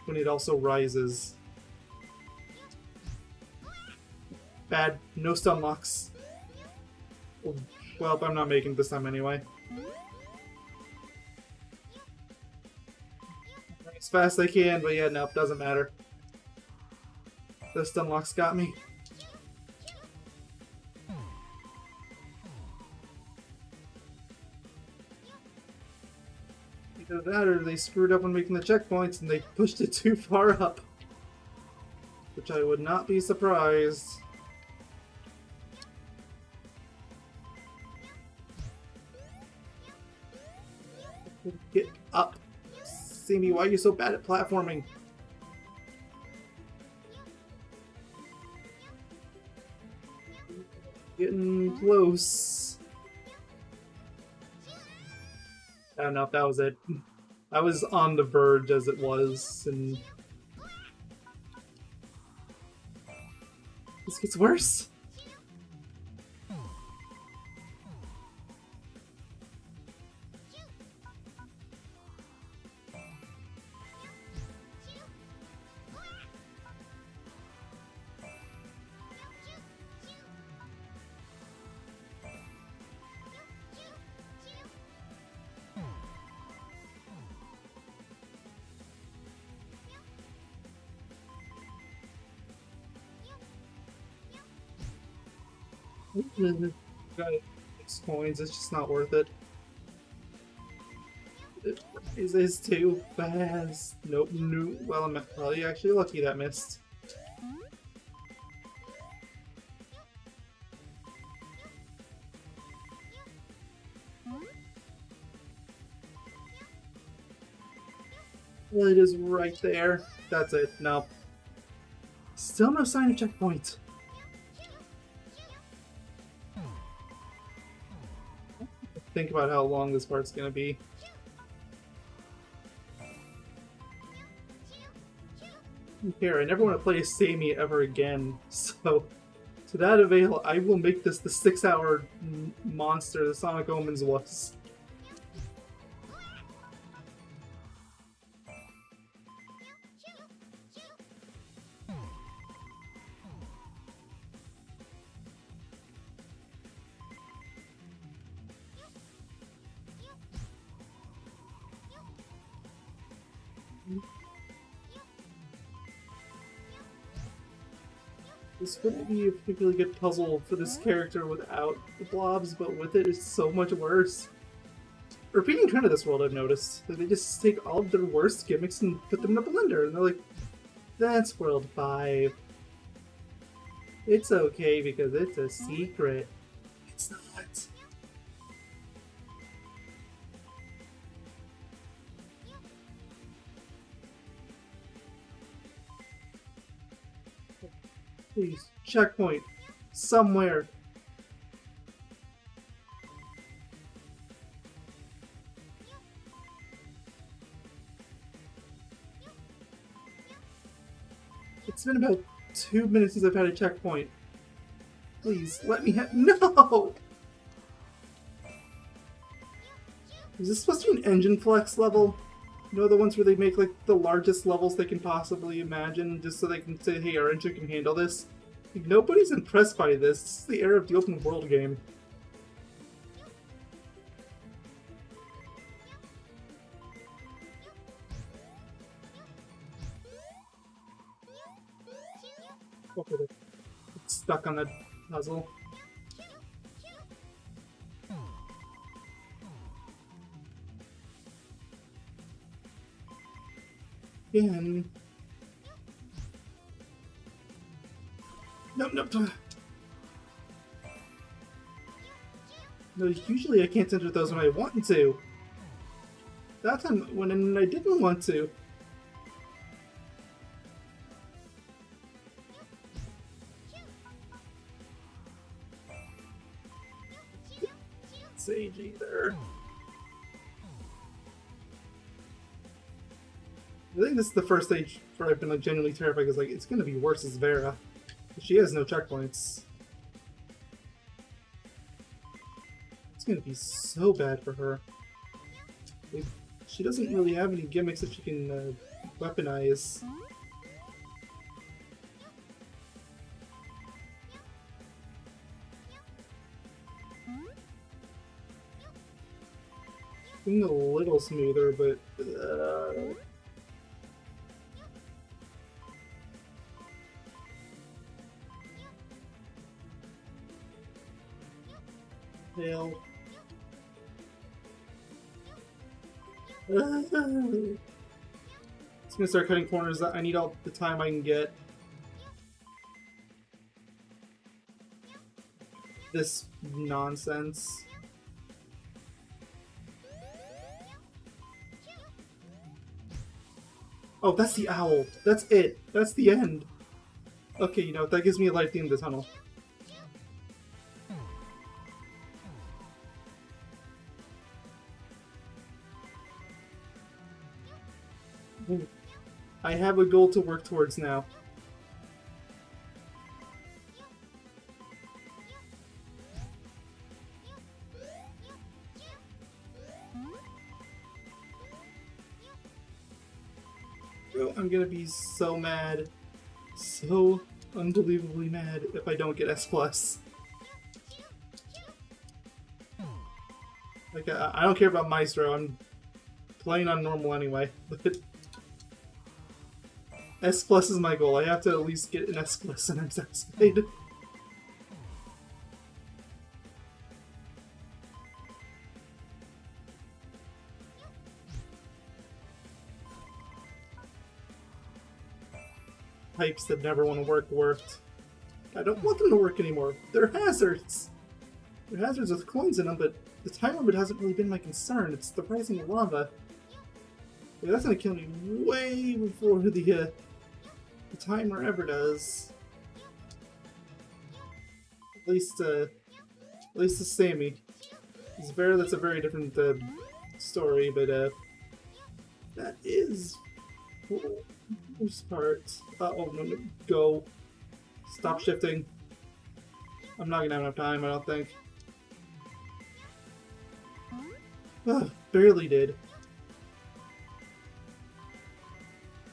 it also rises. Bad. No stun locks. Well, I'm not making it this time anyway. As fast as I can, but yeah, nope, doesn't matter. The stun locks got me. Either that or they screwed up when making the checkpoints and they pushed it too far up. Which I would not be surprised. Get up. Sami, why are you so bad at platforming? Getting close. I don't know if that was it. I was on the verge as it was, and this gets worse. Got 6 coins, it's just not worth it. It is too fast. Nope, no. Well, I'm probably actually lucky that missed. Well, it is right there. That's it. Nope. Still no sign of checkpoint. Think about how long this part's gonna be. Here, I never want to play as Sami ever again, so to that avail, I will make this the 6-hour monster the Sonic Omens was. This wouldn't be a particularly good puzzle for this character without the blobs, but with it, it's so much worse. A repeating trend of this world, I've noticed. Like, they just take all of their worst gimmicks and put them in a blender, and they're like, that's World 5. It's okay because it's a secret. It's not. Please, checkpoint. Somewhere. It's been about 2 minutes since I've had a checkpoint. Please, let me have— No! Is this supposed to be an engine flex level? You know, the ones where they make, like, the largest levels they can possibly imagine, just so they can say, hey, our engine can handle this? Like, nobody's impressed by this. This is the era of the open world game. Okay, it's stuck on that puzzle. Again. Nope, nope. No, usually I can't enter those when I want to. That time, when I didn't want to. Sage either. I think this is the first stage where I've been like genuinely terrified because like it's gonna be worse as Vera. She has no checkpoints. It's gonna be so bad for her. Like, she doesn't really have any gimmicks that she can weaponize. Being a little smoother, but fail. It's gonna start cutting corners. I need all the time I can get. This nonsense. Oh, that's the owl. That's it. That's the end. Okay, you know, that gives me a light at the end of the tunnel. I have a goal to work towards now. I'm gonna be so mad. So unbelievably mad if I don't get S+. Like, I don't care about Maestro, I'm playing on normal anyway. S+ is my goal. I have to at least get an S+ and I'm satisfied. Pipes that never want to work worked. I don't want them to work anymore. They're hazards! They're hazards with coins in them, but the time limit hasn't really been my concern. It's the rising lava. Yeah, that's gonna kill me way before the timer ever does. At least the Sami. It's Vera, that's a very different story, but that is cool. This part. Oh, no, go. Stop shifting. I'm not gonna have enough time, I don't think. Ugh, barely did.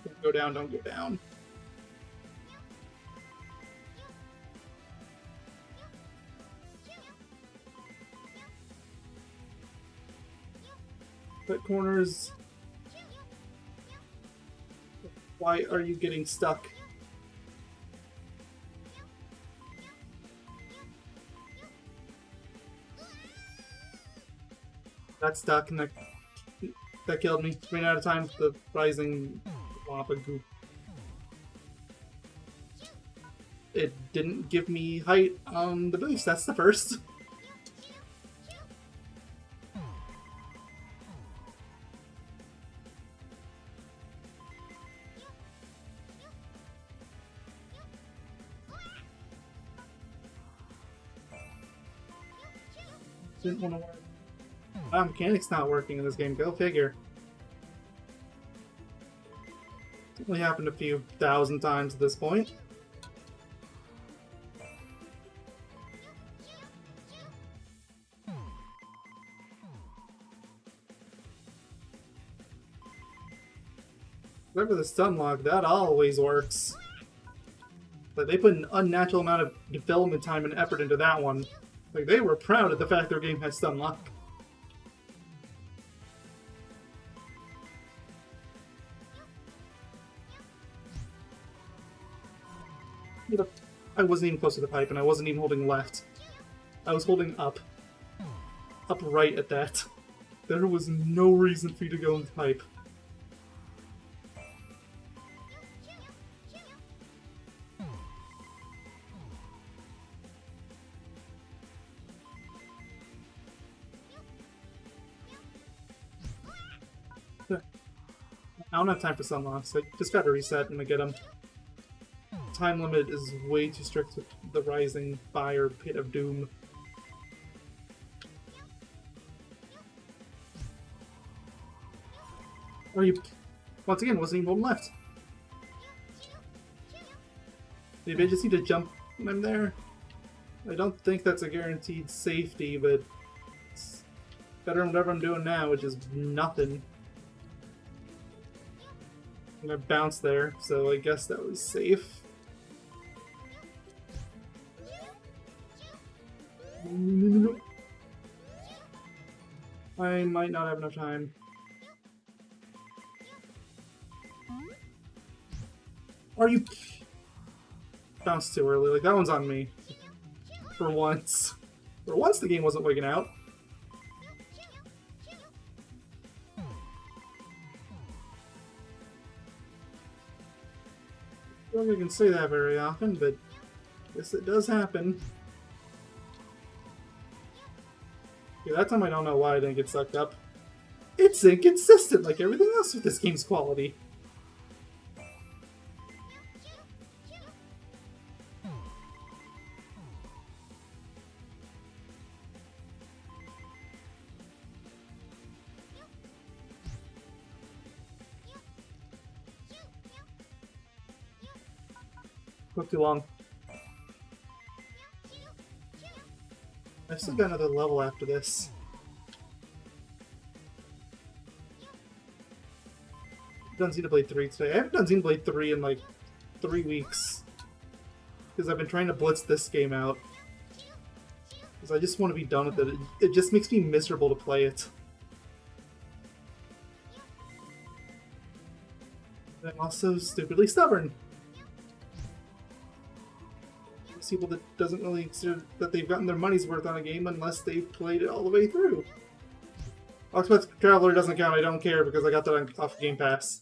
Don't go down, don't go down. Cut corners. Why are you getting stuck? Got stuck and that killed me. Ran out of time for the rising lava goop. It didn't give me height on the boost, that's the first. Didn't want to work. Mechanic's not working in this game, go figure. It's only happened a few thousand times at this point. Remember the stun lock, that always works. But they put an unnatural amount of development time and effort into that one. Like, they were proud of the fact their game has stun lock. I wasn't even close to the pipe, and I wasn't even holding left. I was holding up. Up right at that. There was no reason for you to go in the pipe. I don't have time for sun locks. I just gotta reset and I get them. Time limit is way too strict with the rising fire pit of doom. Or you, once again, wasn't even holding left. Maybe I just need to jump when I'm there. I don't think that's a guaranteed safety, but it's better than whatever I'm doing now, which is nothing. I'm gonna bounce there, so I guess that was safe. I might not have enough time. Are you... Bounced too early, like that one's on me. For once. For once the game wasn't wigging out. I don't think I can say that very often, but I guess it does happen. Yeah, that time I don't know why I didn't get sucked up. It's inconsistent like everything else with this game's quality. Took too long. I've still got another level after this. I've done Xenoblade 3 today. I haven't done Xenoblade 3 in like 3 weeks. Because I've been trying to blitz this game out. Because I just want to be done with it. It just makes me miserable to play it. And I'm also stupidly stubborn. People that doesn't really consider that they've gotten their money's worth on a game unless they've played it all the way through. Octopus Traveler doesn't count, I don't care because I got that off Game Pass.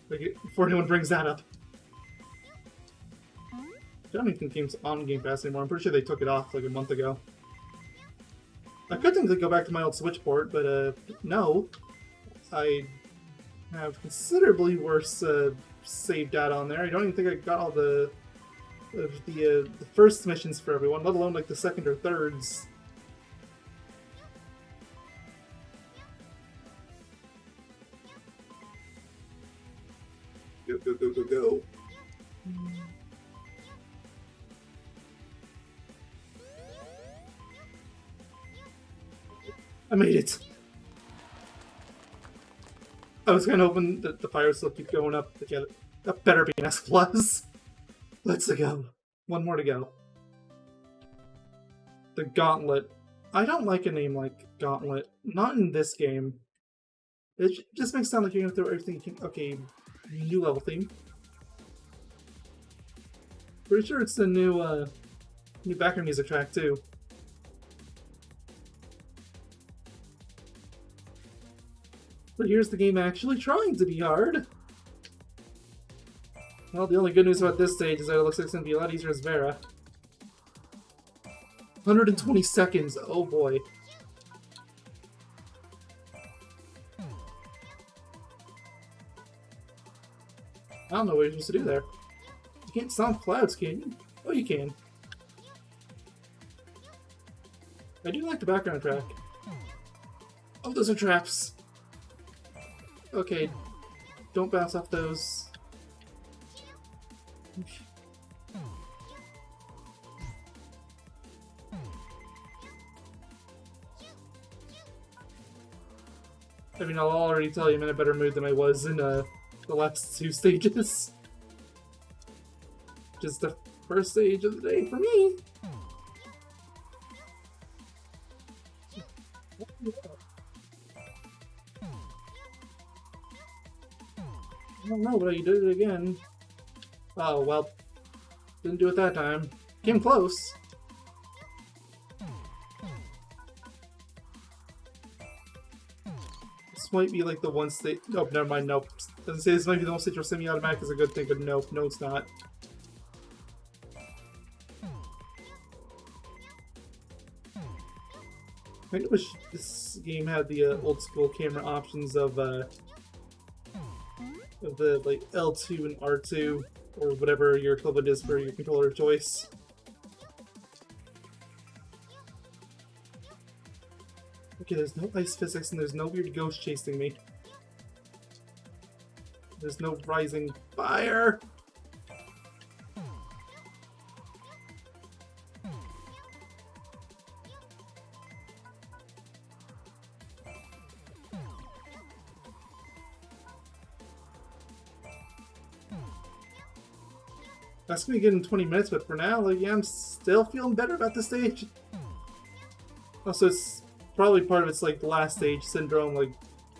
Like, before anyone brings that up. I don't even think the game's on Game Pass anymore, I'm pretty sure they took it off like a month ago. I could technically go back to my old Switch port, but no. I have considerably worse save data on there. I don't even think I got all the first missions for everyone, let alone like the second or thirds. go. I made it. I was kind of hoping that the pirates will keep going up to get it. That better be an S+. Let's go. One more to go. The Gauntlet. I don't like a name like Gauntlet. Not in this game. It just makes it sound like you're gonna throw everything you can. Okay, new level theme. Pretty sure it's the new background music track too. But here's the game actually trying to be hard. Well, the only good news about this stage is that it looks like it's going to be a lot easier as Vera. 120 seconds, oh boy. I don't know what you're supposed to do there. You can't stomp clouds, can you? Oh, you can. I do like the background track. Oh, those are traps. Okay, don't bounce off those. I mean, I'll already tell you I'm in a better mood than I was in the last two stages. Just the first stage of the day for me. I don't know, but I did it again. Oh, well. Didn't do it that time. Came close. This might be like the one stage. Oh, never mind. Nope. Doesn't say this might be the one stage where semi-automatic is a good thing, but nope. No, it's not. I wish this game had the old school camera options of the like L2 and R2 or whatever your equivalent is for your controller of choice. Okay, there's no ice physics and there's no weird ghost chasing me. There's no rising fire. That's gonna get in 20 minutes, but for now, like, yeah, I'm still feeling better about this stage. Also, it's probably part of it's like the last stage syndrome, like,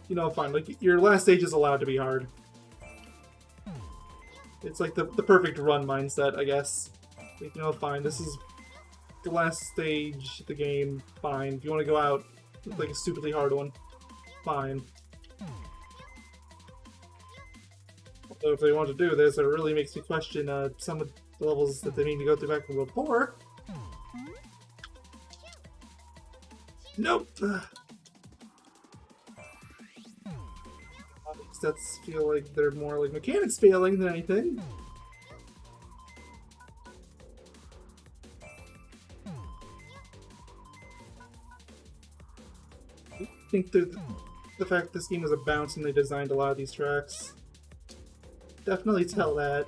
you know, fine, like, your last stage is allowed to be hard. It's like the perfect run mindset, I guess. Like, you know, fine, this is the last stage of the game, fine. If you want to go out with, like, a stupidly hard one, fine. So if they want to do this, it really makes me question some of the levels that they need to go through back from World 4. Nope! Sets feel like they're more like mechanics failing than anything. I think the fact this game was a bounce and they designed a lot of these tracks. Definitely tell that.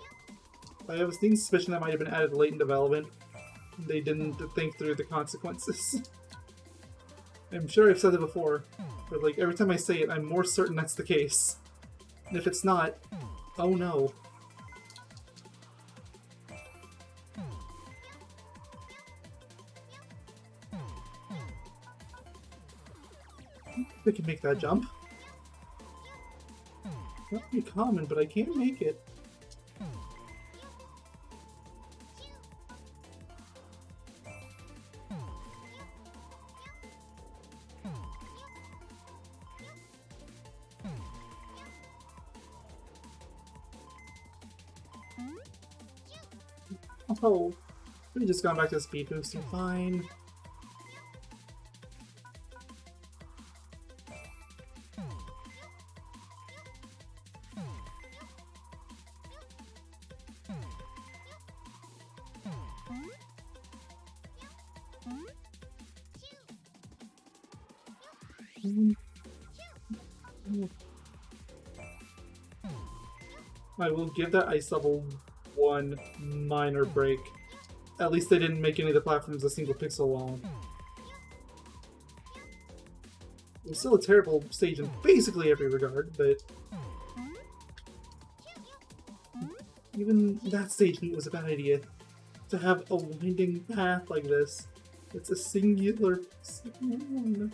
I have a sneaking suspicion that might have been added late in development. They didn't think through the consequences. I'm sure I've said it before, but like every time I say it, I'm more certain that's the case. And if it's not, oh no. I can make that jump. Not pretty common, but I can make it. Oh, we just gone back to speed booster, fine. I will give that ice level one minor break. At least they didn't make any of the platforms a single pixel long. It's still a terrible stage in basically every regard, but even that stage was a bad idea. To have a winding path like this, it's a singular zone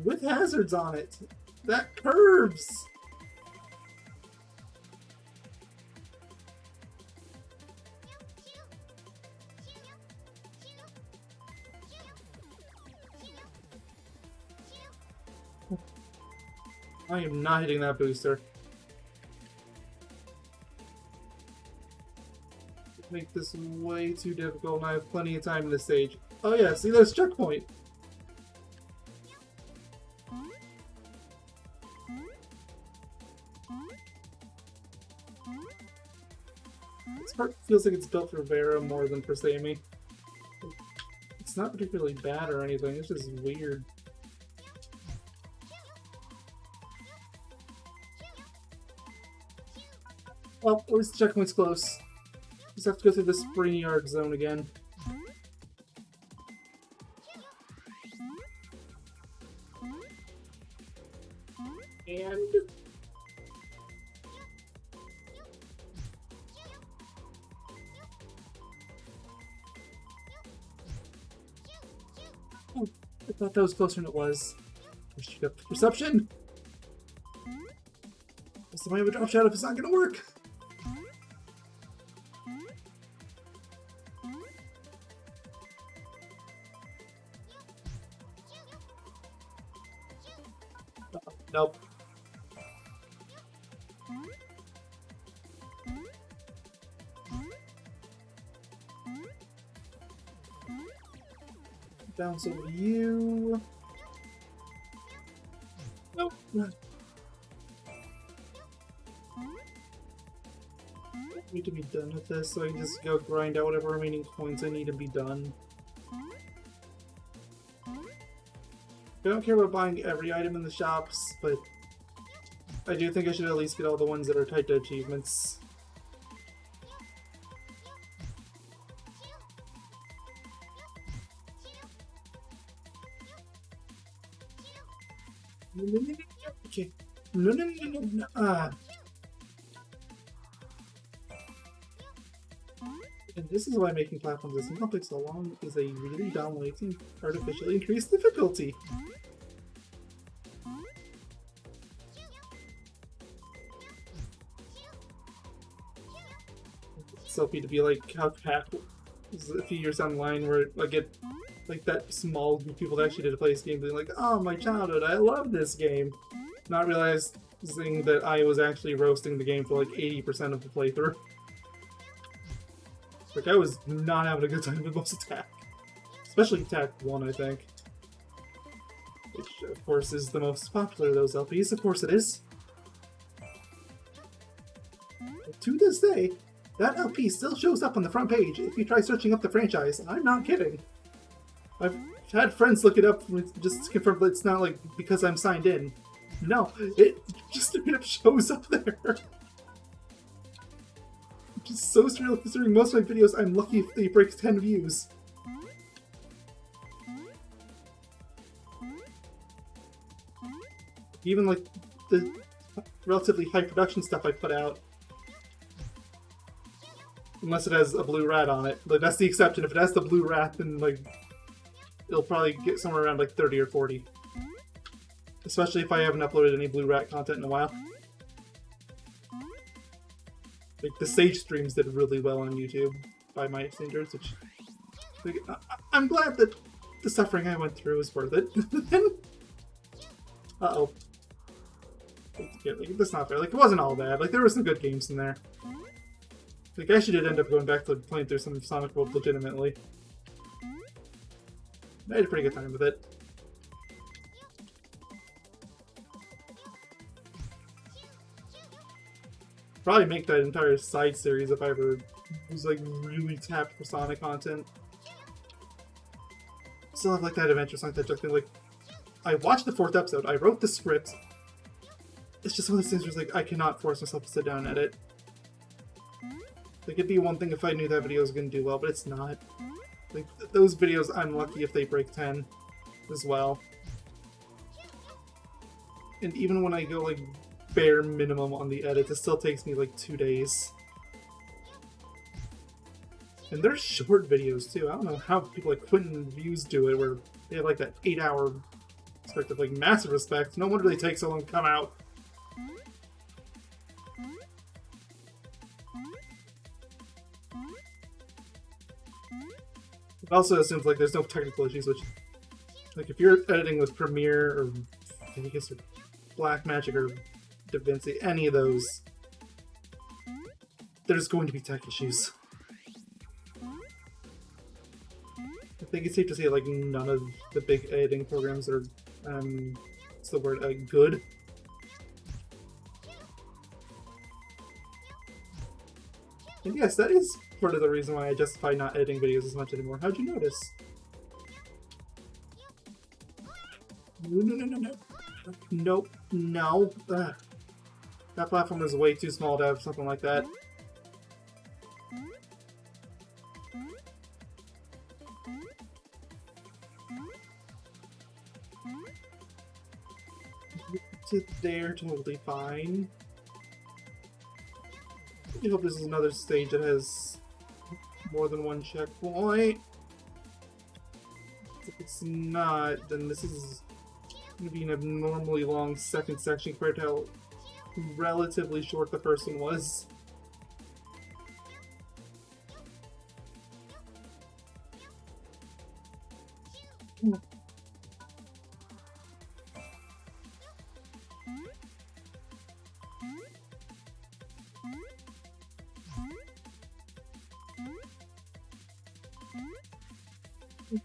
with hazards on it that curves. I am not hitting that booster. Make this way too difficult, and I have plenty of time in this stage. Oh yeah, see, there's checkpoint! This part feels like it's built for Vera more than for Sami. It's not particularly bad or anything, it's just weird. Well, at least the checkpoint's close. Just have to go through the spring yard zone again. And... oh, I thought that was closer than it was. Wish you got the perception! What's the point of a drop shot if it's not gonna work? Nope. Bounce over to you. Nope. I need to be done with this, so I can just go grind out whatever remaining coins I need to be done. I don't care about buying every item in the shops, but I do think I should at least get all the ones that are tied to achievements. Okay. No. And this is why making platforms a single pixel long is a really dumb way to artificially increase difficulty. Selfie to be like how Pack was a few years online where I get like that small group of people that actually did play this game being like, oh, my childhood, I love this game. Not realizing that I was actually roasting the game for like 80% of the playthrough. Like, I was not having a good time with most attack. Especially attack 1, I think. Which, of course, is the most popular of those LPs. Of course it is. But to this day, that LP still shows up on the front page if you try searching up the franchise. I'm not kidding. I've had friends look it up just to confirm that it's not, like, because I'm signed in. No, it just straight up shows up there. Which is so surreal considering most of my videos I'm lucky if they break 10 views. Even, like, the relatively high production stuff I put out. Unless it has a blue rat on it. Like, that's the exception. If it has the blue rat, then, like, it'll probably get somewhere around, like, 30 or 40. Especially if I haven't uploaded any blue rat content in a while. Like, the Sage streams did really well on YouTube, by my standards, which... Like, I'm glad that the suffering I went through was worth it. Uh-oh. Like, that's not fair. Like, it wasn't all bad. Like, there were some good games in there. Like, I actually did end up going back to playing through some Sonic World legitimately. I had a pretty good time with it. Probably make that entire side series if I ever was like really tapped for Sonic content. Still have like that Adventure Sonic that took me like I watched the 4th episode, I wrote the script, it's just one of those things where it's like, I cannot force myself to sit down and edit. Like, it'd be one thing if I knew that video was going to do well, but it's not. Like, those videos, I'm lucky if they break 10 as well. And even when I go, like, bare minimum on the edit, it still takes me, like, 2 days. And they're short videos, too. I don't know how people like Quentin Views do it, where they have, like, that 8-hour perspective. Like, massive respect. No wonder they take so long to come out. It also assumes, like, there's no technical issues, which, like, if you're editing with Premiere, or Vegas, or Blackmagic, or DaVinci, any of those, there's going to be tech issues. I think it's safe to say, like, none of the big editing programs are, what's the word, good. And yes, that is part of the reason why I justify not editing videos as much anymore. How'd you notice? No. Nope. No. Ugh. That platform is way too small to have something like that. To there, totally fine. I hope this is another stage that has more than one checkpoint. If it's not, then this is going to be an abnormally long second section compared to how relatively short the first one was.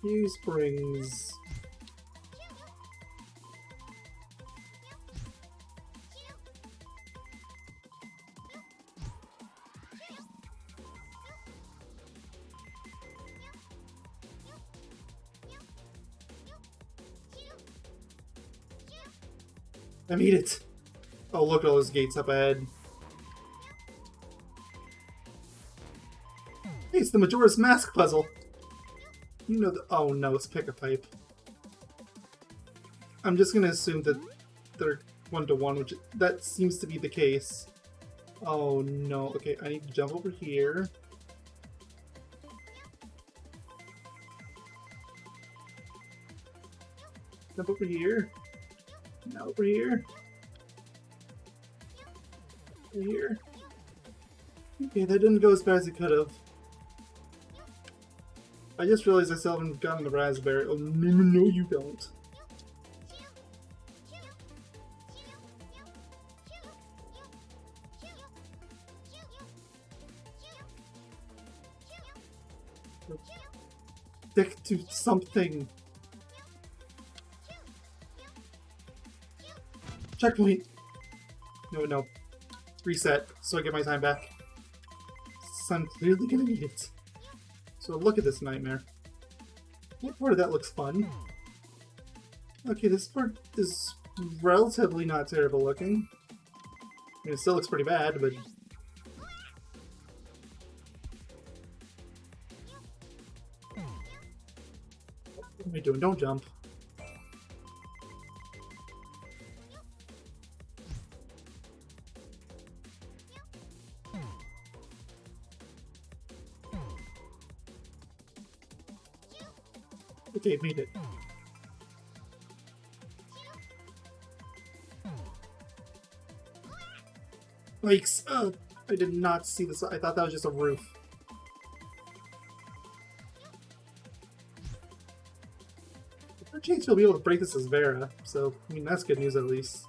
Few springs. I made it! Oh, look at all those gates up ahead. Hey, it's the Majora's Mask puzzle! You know the— oh no, it's pick a pipe. I'm just gonna assume that they're 1-to-1, which that seems to be the case. Oh no, okay, I need to jump over here. Jump over here. Now over here. Over here. Okay, that didn't go as bad as it could have. I just realized I still haven't gotten the raspberry. Oh, no, you don't. Stick to something. Checkpoint. No. Reset, so I get my time back. So I'm clearly gonna need it. So look at this nightmare. What part of that looks fun? Okay, this part is relatively not terrible looking. I mean, it still looks pretty bad, but... what am I doing? Don't jump. Okay, made it. Yikes! I did not see this. I thought that was just a roof. There's a chance you'll be able to break this as Vera, so, I mean, that's good news at least.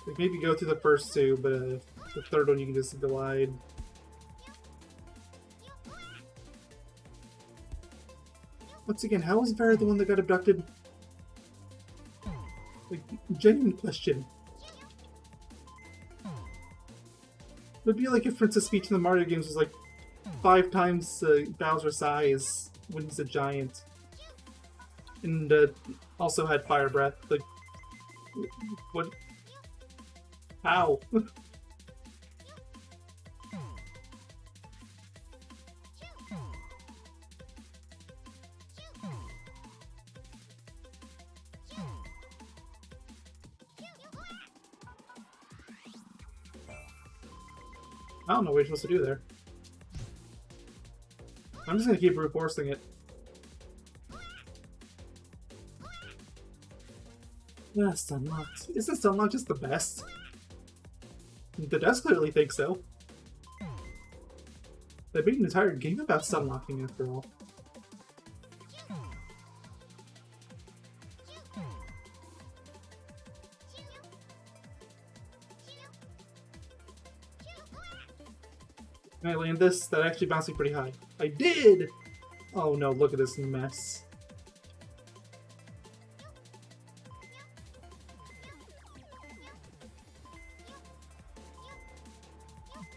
Like, maybe go through the first two, but the third one you can just glide. Once again, how was Vera the one that got abducted? Like, genuine question. It would be like if Princess Peach in the Mario games was like 5 times Bowser's size when he's a giant. And also had fire breath. Like, what? Ow. I don't know what you're supposed to do there. I'm just gonna keep brute forcing it. Yeah, stun lock. Isn't stun lock just the best? The devs clearly think so. They made an entire game about stun locking after all. Can I land this? That actually bounced me pretty high. I did! Oh no, look at this mess.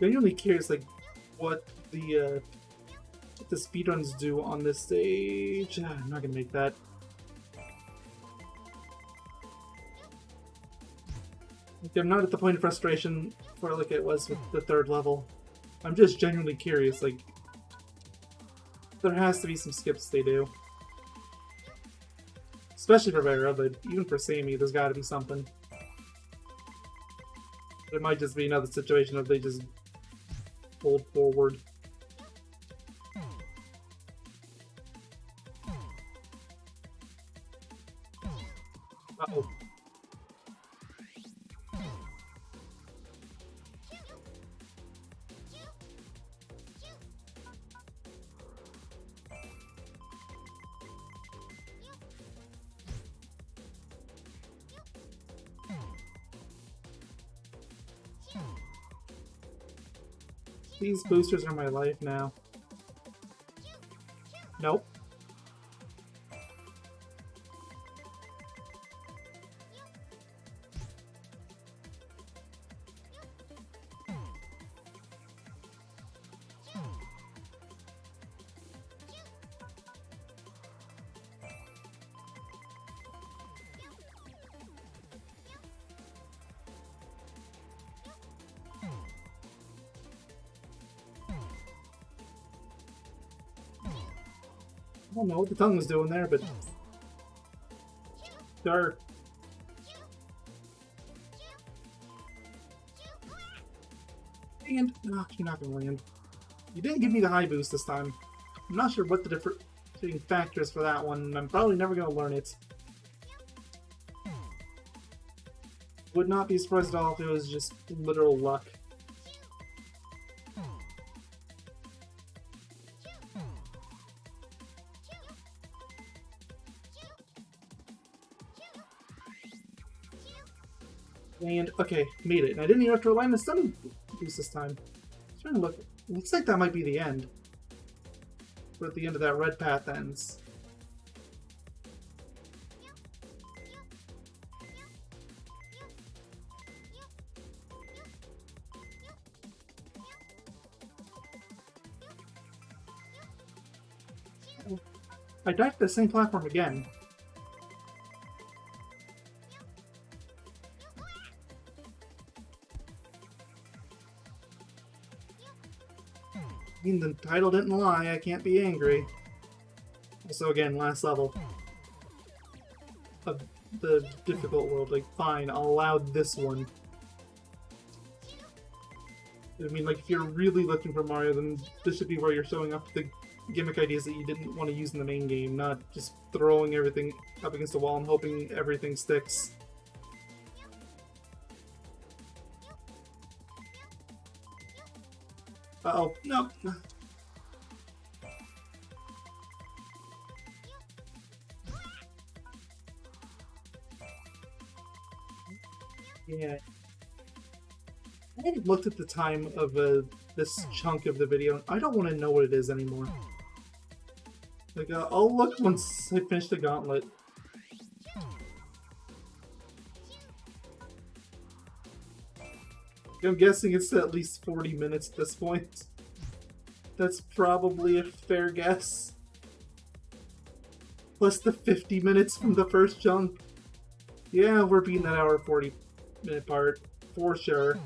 Genuinely curious, like, what the speedruns do on this stage. I'm not gonna make that. Like, I'm not at the point of frustration where like it was with the third level. I'm just genuinely curious, like, there has to be some skips they do. Especially for Vera, but even for Sami, there's gotta be something. It might just be another situation of they just hold forward. Uh-oh. These boosters are my life now. Nope. I don't know what the tongue was doing there, but... Dark. And no, you're not gonna land. You didn't give me the high boost this time. I'm not sure what the differentiating factors for that one, and I'm probably never gonna learn it. Would not be surprised at all if it was just literal luck. And, okay, made it. And I didn't even have to rely on the stun boost this time. I'm trying to look. It looks like that might be the end. Where the end of that red path ends. I died to the same platform again. I mean, the title didn't lie, I can't be angry. Also, again, last level of the difficult world. Like, fine, I'll allow this one. I mean, like, if you're really looking for Mario, then this should be where you're showing up the gimmick ideas that you didn't want to use in the main game, not just throwing everything up against the wall and hoping everything sticks. Uh-oh, no. Yeah. I haven't looked at the time of this chunk of the video. I don't want to know what it is anymore. Like, I'll look once I finish the gauntlet. I'm guessing it's at least 40 minutes at this point. That's probably a fair guess. Plus the 50 minutes from the first chunk. Yeah, we're beating that hour 40 minute part. for sure.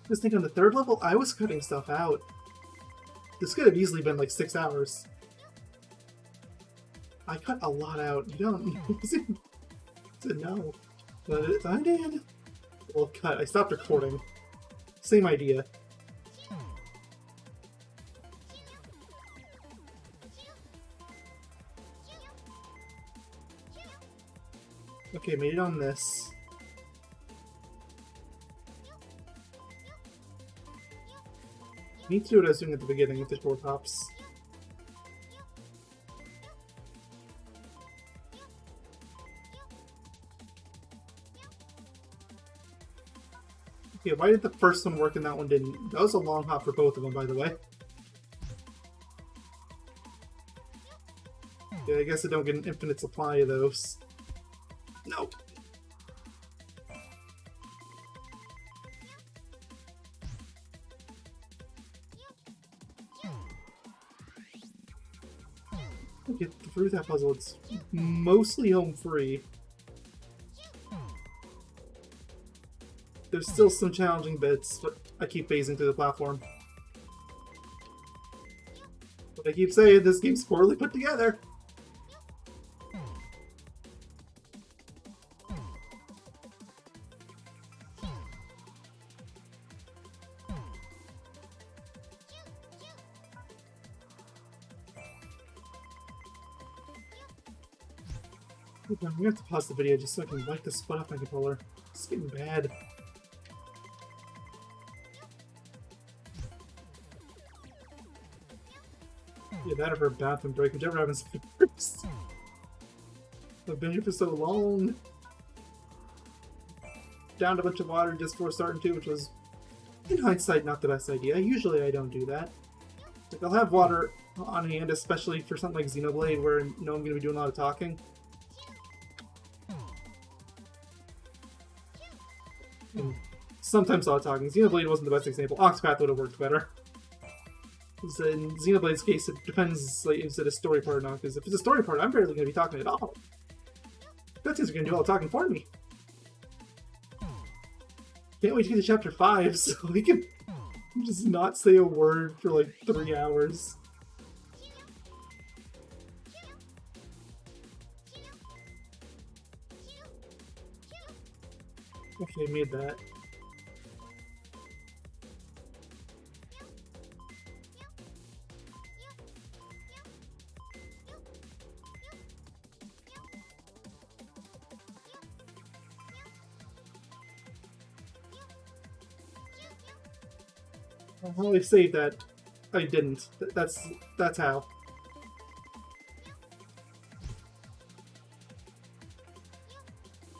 Just think on the 3rd level, I was cutting stuff out. This could have easily been like 6 hours. I cut a lot out. You don't know. But I did. Well, cut. I stopped recording. Same idea. Okay, made it on this. Need to do what I was doing at the beginning with the short hops. Okay, why did the first one work and that one didn't? That was a long hop for both of them, by the way. Yeah, I guess I don't get an infinite supply of those. Nope. Get through that puzzle. It's mostly home free. There's still some challenging bits, but I keep phasing through the platform. But I keep saying this game's poorly put together. I'm gonna have to pause the video just so I can wipe the sweat off my controller. It's getting bad. Yeah, that or her bathroom break, whichever happens first. I've been here for so long. Downed a bunch of water just before starting to, which was, in hindsight, not the best idea. Usually I don't do that. Like, I'll have water on hand, especially for something like Xenoblade, where I'm going to be doing a lot of talking. And sometimes a lot of talking. Xenoblade wasn't the best example. Octopath would have worked better. In Xenoblade's case, it depends like, is it a story part or not, because if it's a story part, I'm barely going to be talking at all. Cutscenes are going to do all the talking for me. Can't wait to get to chapter 5 so we can just not say a word for like 3 hours. Okay, I made that. I'll probably say that I didn't. That's how.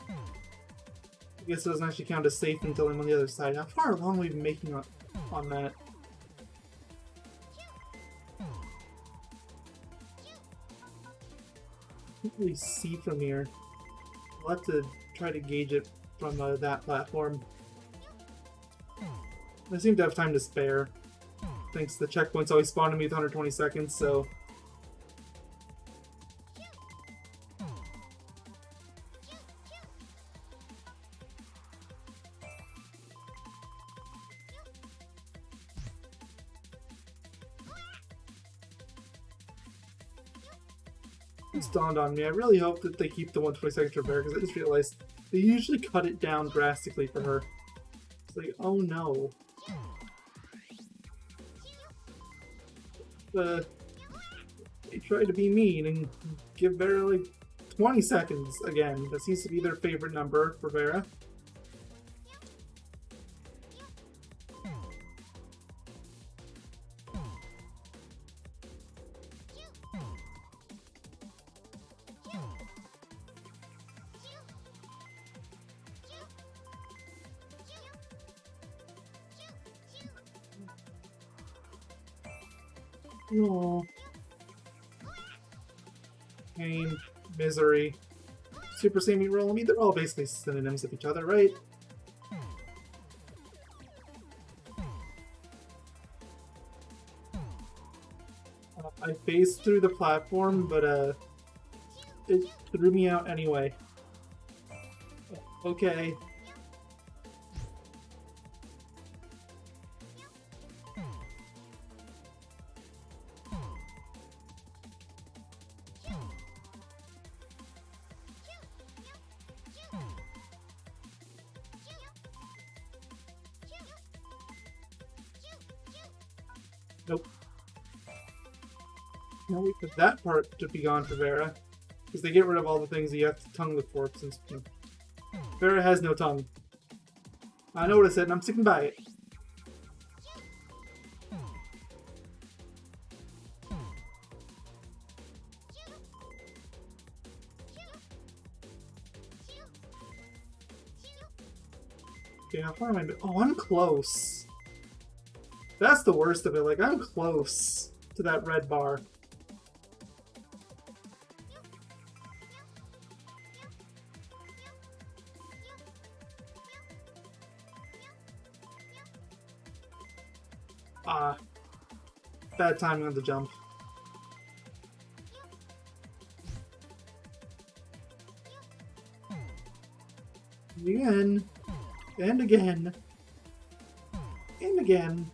I guess it doesn't actually count as safe until I'm on the other side. How far along are we making on that? I can't really see from here. I'll have to try to gauge it from that platform. I seem to have time to spare. Thanks, the checkpoints always spawn me with 120 seconds, so... It's dawned on me. I really hope that they keep the 120 seconds for Bear, because I just realized they usually cut it down drastically for her. It's like, oh no. They try to be mean and give Vera like 20 seconds again. That seems to be their favorite number for Vera. Aww. Pain, misery, Super Sami Roll. I mean, they're all basically synonyms of each other, right? I phased through the platform, but it threw me out anyway. Okay. Nope. Now wait for that part to be gone for Vera. Because they get rid of all the things that you have to tongue the fork since Vera has no tongue. I know what I said and I'm sticking by it. Okay, how far am I? Oh, I'm close. That's the worst of it. Like, I'm close to that red bar. Bad timing on the jump. Again. And again. And again.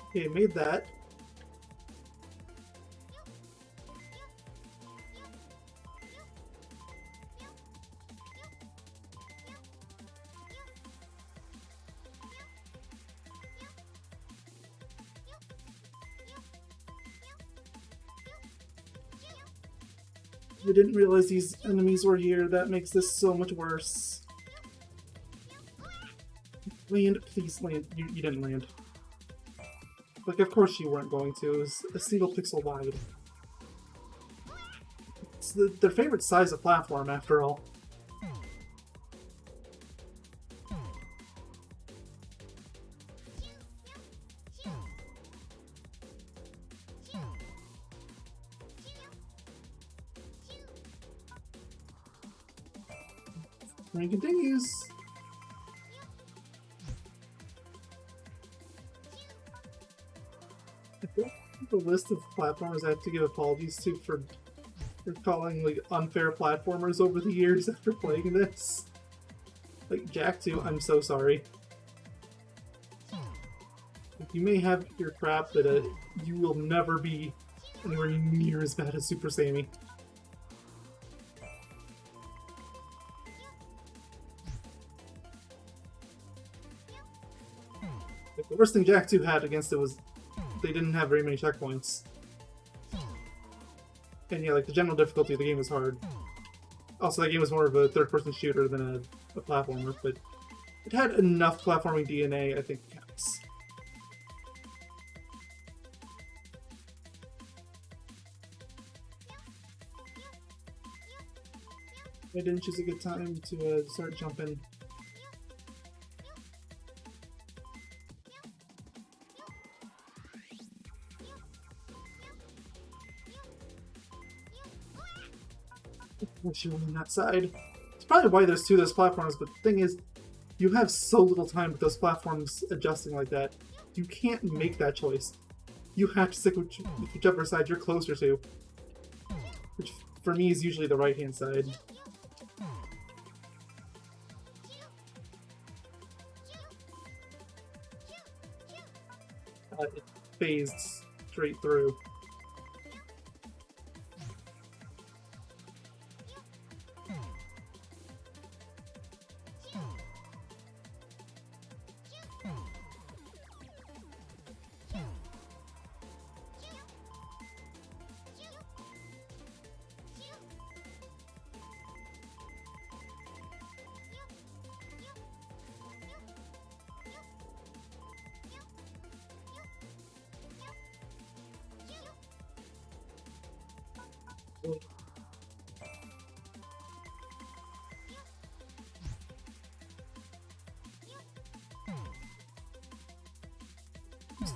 Okay, made that. I didn't realize these enemies were here. That makes this so much worse. Land, please land. You didn't land. Like, of course you weren't going to. It was a single pixel wide. It's their favorite size of platform, after all. And it continues. I think the list of platformers I have to give apologies to for calling like unfair platformers over the years after playing this. Like Jack 2, I'm so sorry. You may have your crap, but you will never be anywhere near as bad as Super Sami. The worst thing Jack 2 had against it was they didn't have very many checkpoints. And yeah, like the general difficulty of the game was hard. Also, that game was more of a third-person shooter than a platformer, but it had enough platforming DNA, I think counts. I didn't choose a good time to start jumping. Wish you were on that side. It's probably why there's two of those platforms, but the thing is, you have so little time with those platforms adjusting like that. You can't make that choice. You have to stick with whichever side you're closer to. Which, for me, is usually the right-hand side. It phased straight through.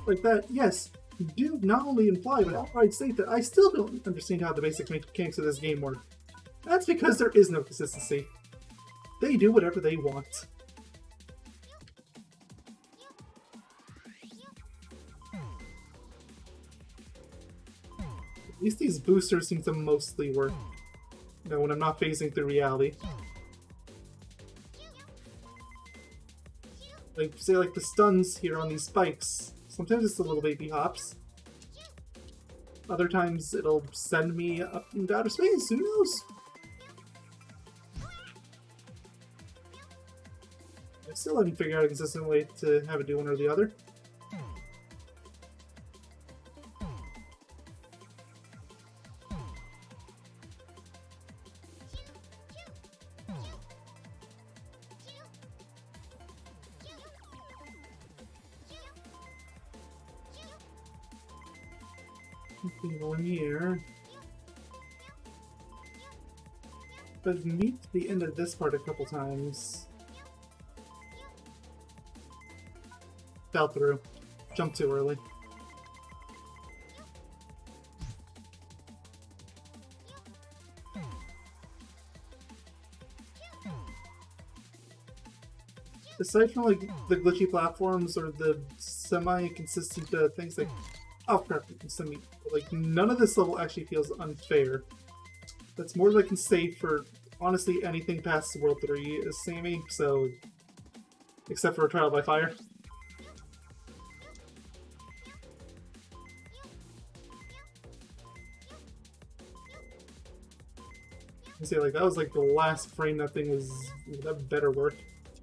Like that, yes, you do not only imply but outright state that I still don't understand how the basic mechanics of this game work. That's because there is no consistency. They do whatever they want. least these boosters seem to mostly work, you know, when I'm not phasing through reality. Like, say, like the stuns here on these spikes. Sometimes it's the little baby hops. Other times it'll send me up into outer space, who knows? I still haven't figured out a consistent way to have it do one or the other. Go in here. But meet the end of this part a couple times. Fell through. Jumped too early. Aside from like the glitchy platforms or the semi-consistent things like oh crap, like none of this level actually feels unfair. That's more than I can say for honestly anything past World 3 as Sammy, so except for Trial by Fire. I say like that was like the last frame that thing was that better work.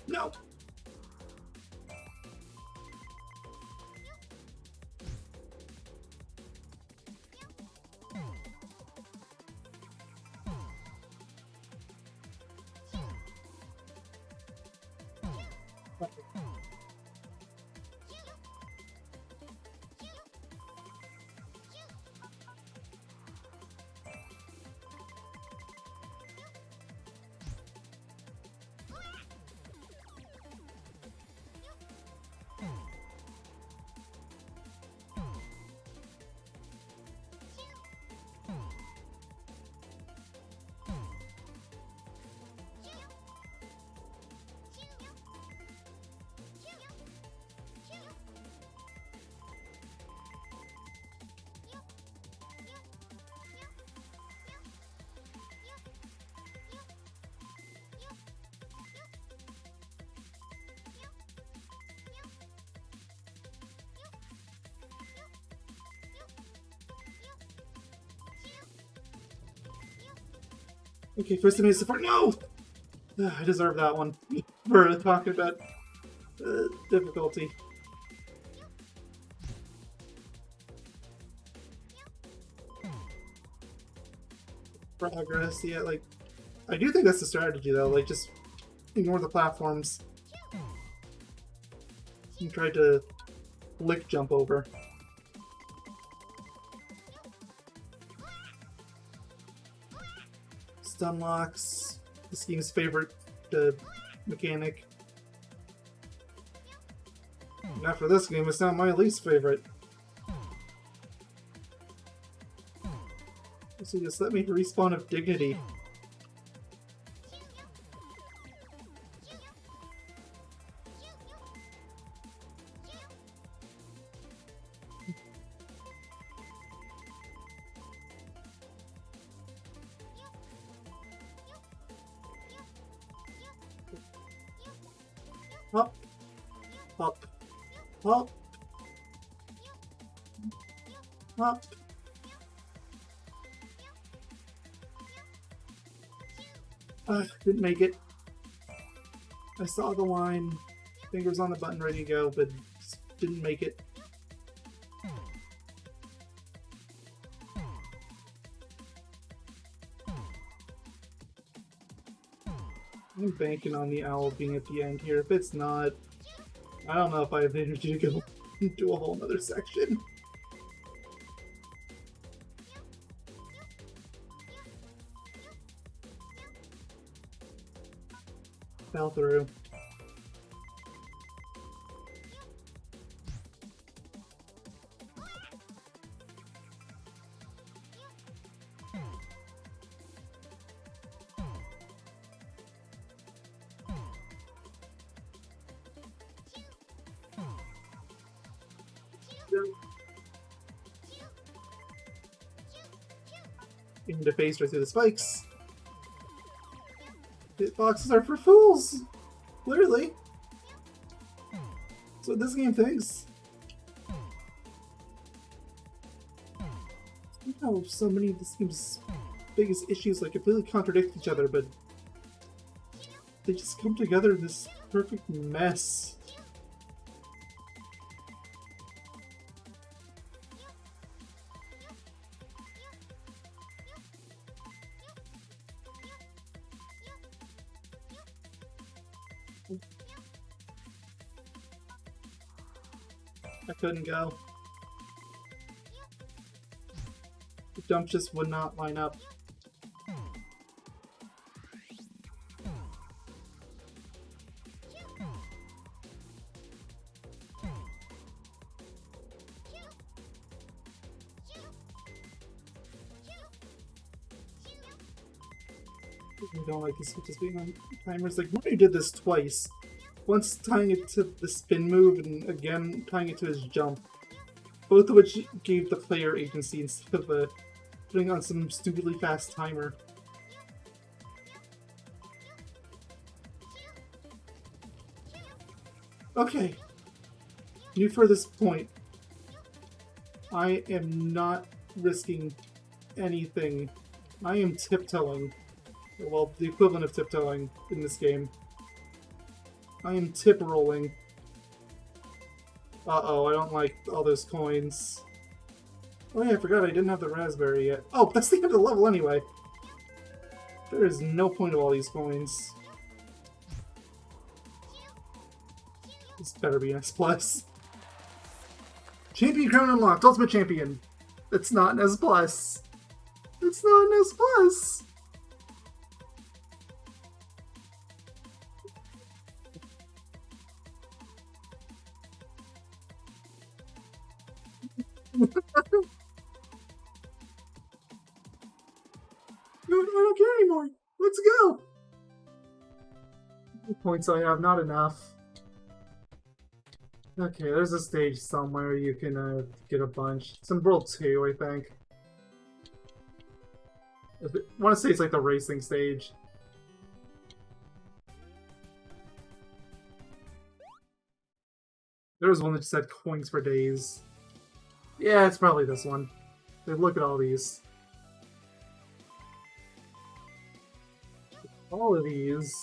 No. Okay, first immediate support. No! I deserve that one for talking about difficulty. Progress, yeah, like, I do think that's the strategy though, like, just ignore the platforms and try to lick jump over. Stun locks, this game's favorite mechanic. Not for this game, it's not my least favorite. So just let me respawn of dignity. Hop, hop, hop, hop. Didn't make it. I saw the line, fingers on the button, ready to go, but just didn't make it. I'm banking on the owl being at the end here. If it's not, I don't know if I have the energy to go do a whole nother section. Fell through. Kicking the face right through the spikes. Hitboxes are for fools! Literally. That's what this game thinks. You know, so many of this game's biggest issues like completely contradict each other, but they just come together in this perfect mess. I couldn't go. The jump just would not line up. I don't like these switches being on timers. Like, Mario did this twice. Once tying it to the spin move, and again tying it to his jump. Both of which gave the player agency instead of putting on some stupidly fast timer. Okay. New for this point. I am not risking anything. I am tiptoeing. Well, the equivalent of tiptoeing in this game. I am tip rolling. Uh-oh, I don't like all those coins. Oh yeah, I forgot I didn't have the raspberry yet. Oh, that's the end of the level anyway! There is no point of all these coins. This better be an S+. Champion crown unlocked! Ultimate Champion! It's not an S+. It's not an S+. I don't care anymore. Let's go. The points I have, not enough. Okay, there's a stage somewhere you can get a bunch. It's in World 2, I think. I want to say it's like the racing stage. There was one that just said coins for days. Yeah, it's probably this one. Look at all these. All of these.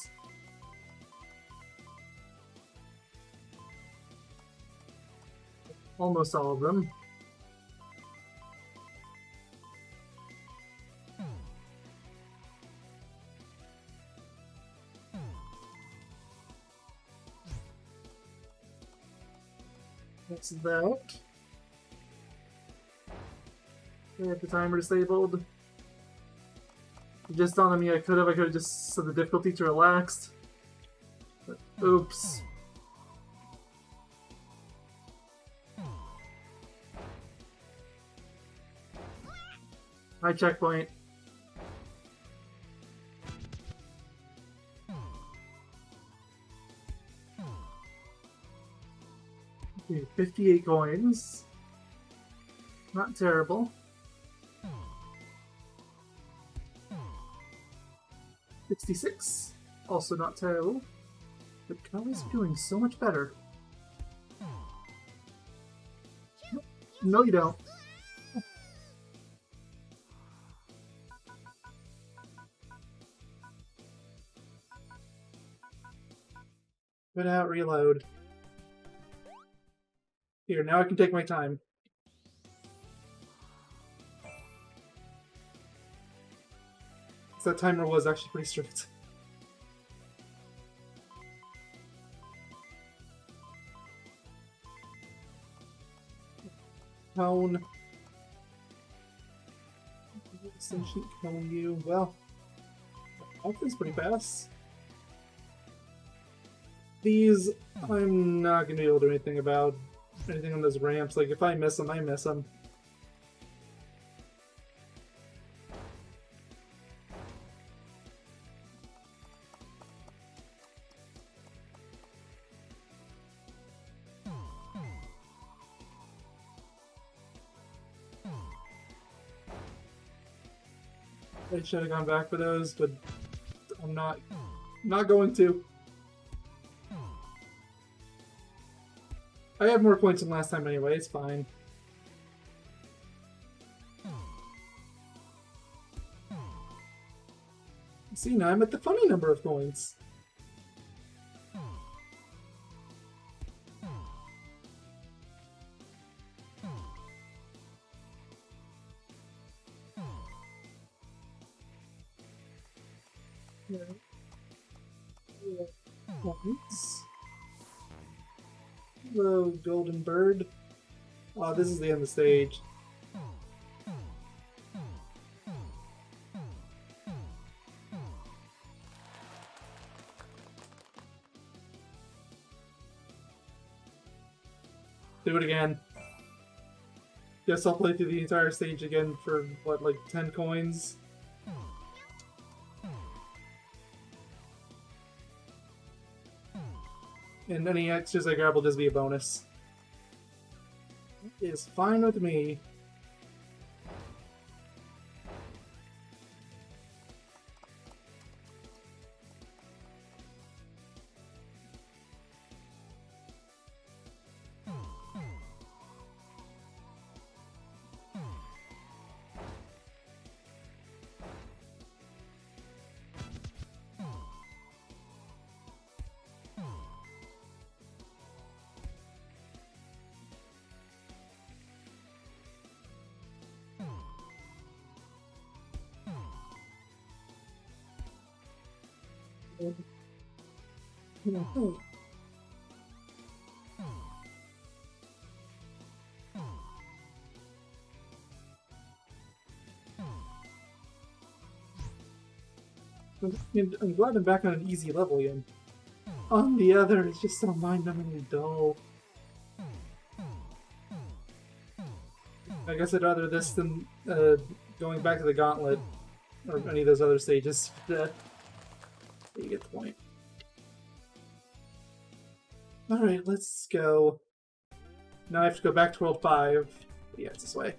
Almost all of them. That's that. I have the timer disabled. Just on me, I could have just set the difficulty to relaxed. But, oops. High checkpoint. Okay, 58 coins. Not terrible. 66. Also not terrible. But Kylie's feeling so much better. No, you don't. Put out, reload. Here, now I can take my time. That timer was actually pretty strict. Cone. Sentient cone you. Well, health pretty fast. These, I'm not going to be able to do anything about. Anything on those ramps. Like, if I miss them, I miss them. I should have gone back for those, but I'm not going to. I have more points than last time anyway, it's fine. See, now I'm at the funny number of coins. Points. Hello, golden bird. Oh, this is the end of the stage. Do it again. Guess I'll play through the entire stage again for, what, like 10 coins? And any extras I grab will just be a bonus. It is fine with me. I'm glad I'm back on an easy level again. On the other, it's just so mind-numbingly dull. I guess I'd rather this than going back to the gauntlet or any of those other stages. You get the point. Alright, let's go. Now I have to go back to World 5. Yeah, it's this way.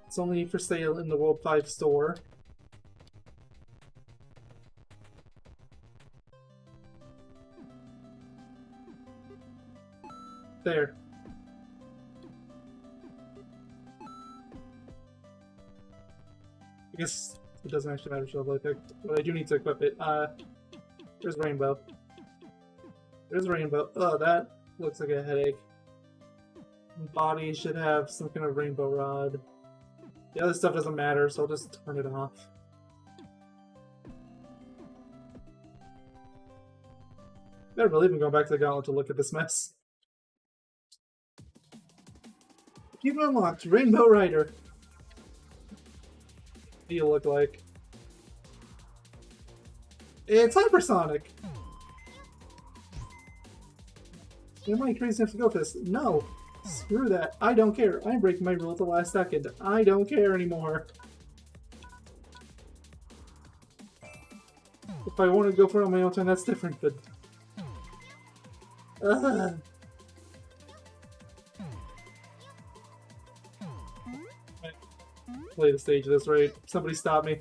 It's only for sale in the World 5 store. There. I guess it doesn't actually matter which level I picked, but I do need to equip it. There's Rainbow. There's Rainbow. Oh, that looks like a headache. Body should have some kind of Rainbow Rod. The other stuff doesn't matter, so I'll just turn it off. Better believe I'm going back to the gauntlet to look at this mess. You've unlocked Rainbow Rider. What do you look like? It's hypersonic! Am I crazy enough to go for this? No! Screw that. I don't care. I'm breaking my rule at the last second. I don't care anymore. If I want to go for it on my own time, that's different, but... Play the stage this right. Somebody stop me.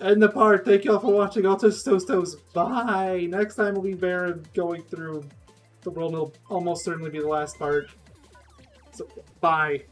End the part. Thank y'all for watching. All toes. Bye! Next time will be Baron going through the world. It'll almost certainly be the last part. So, bye.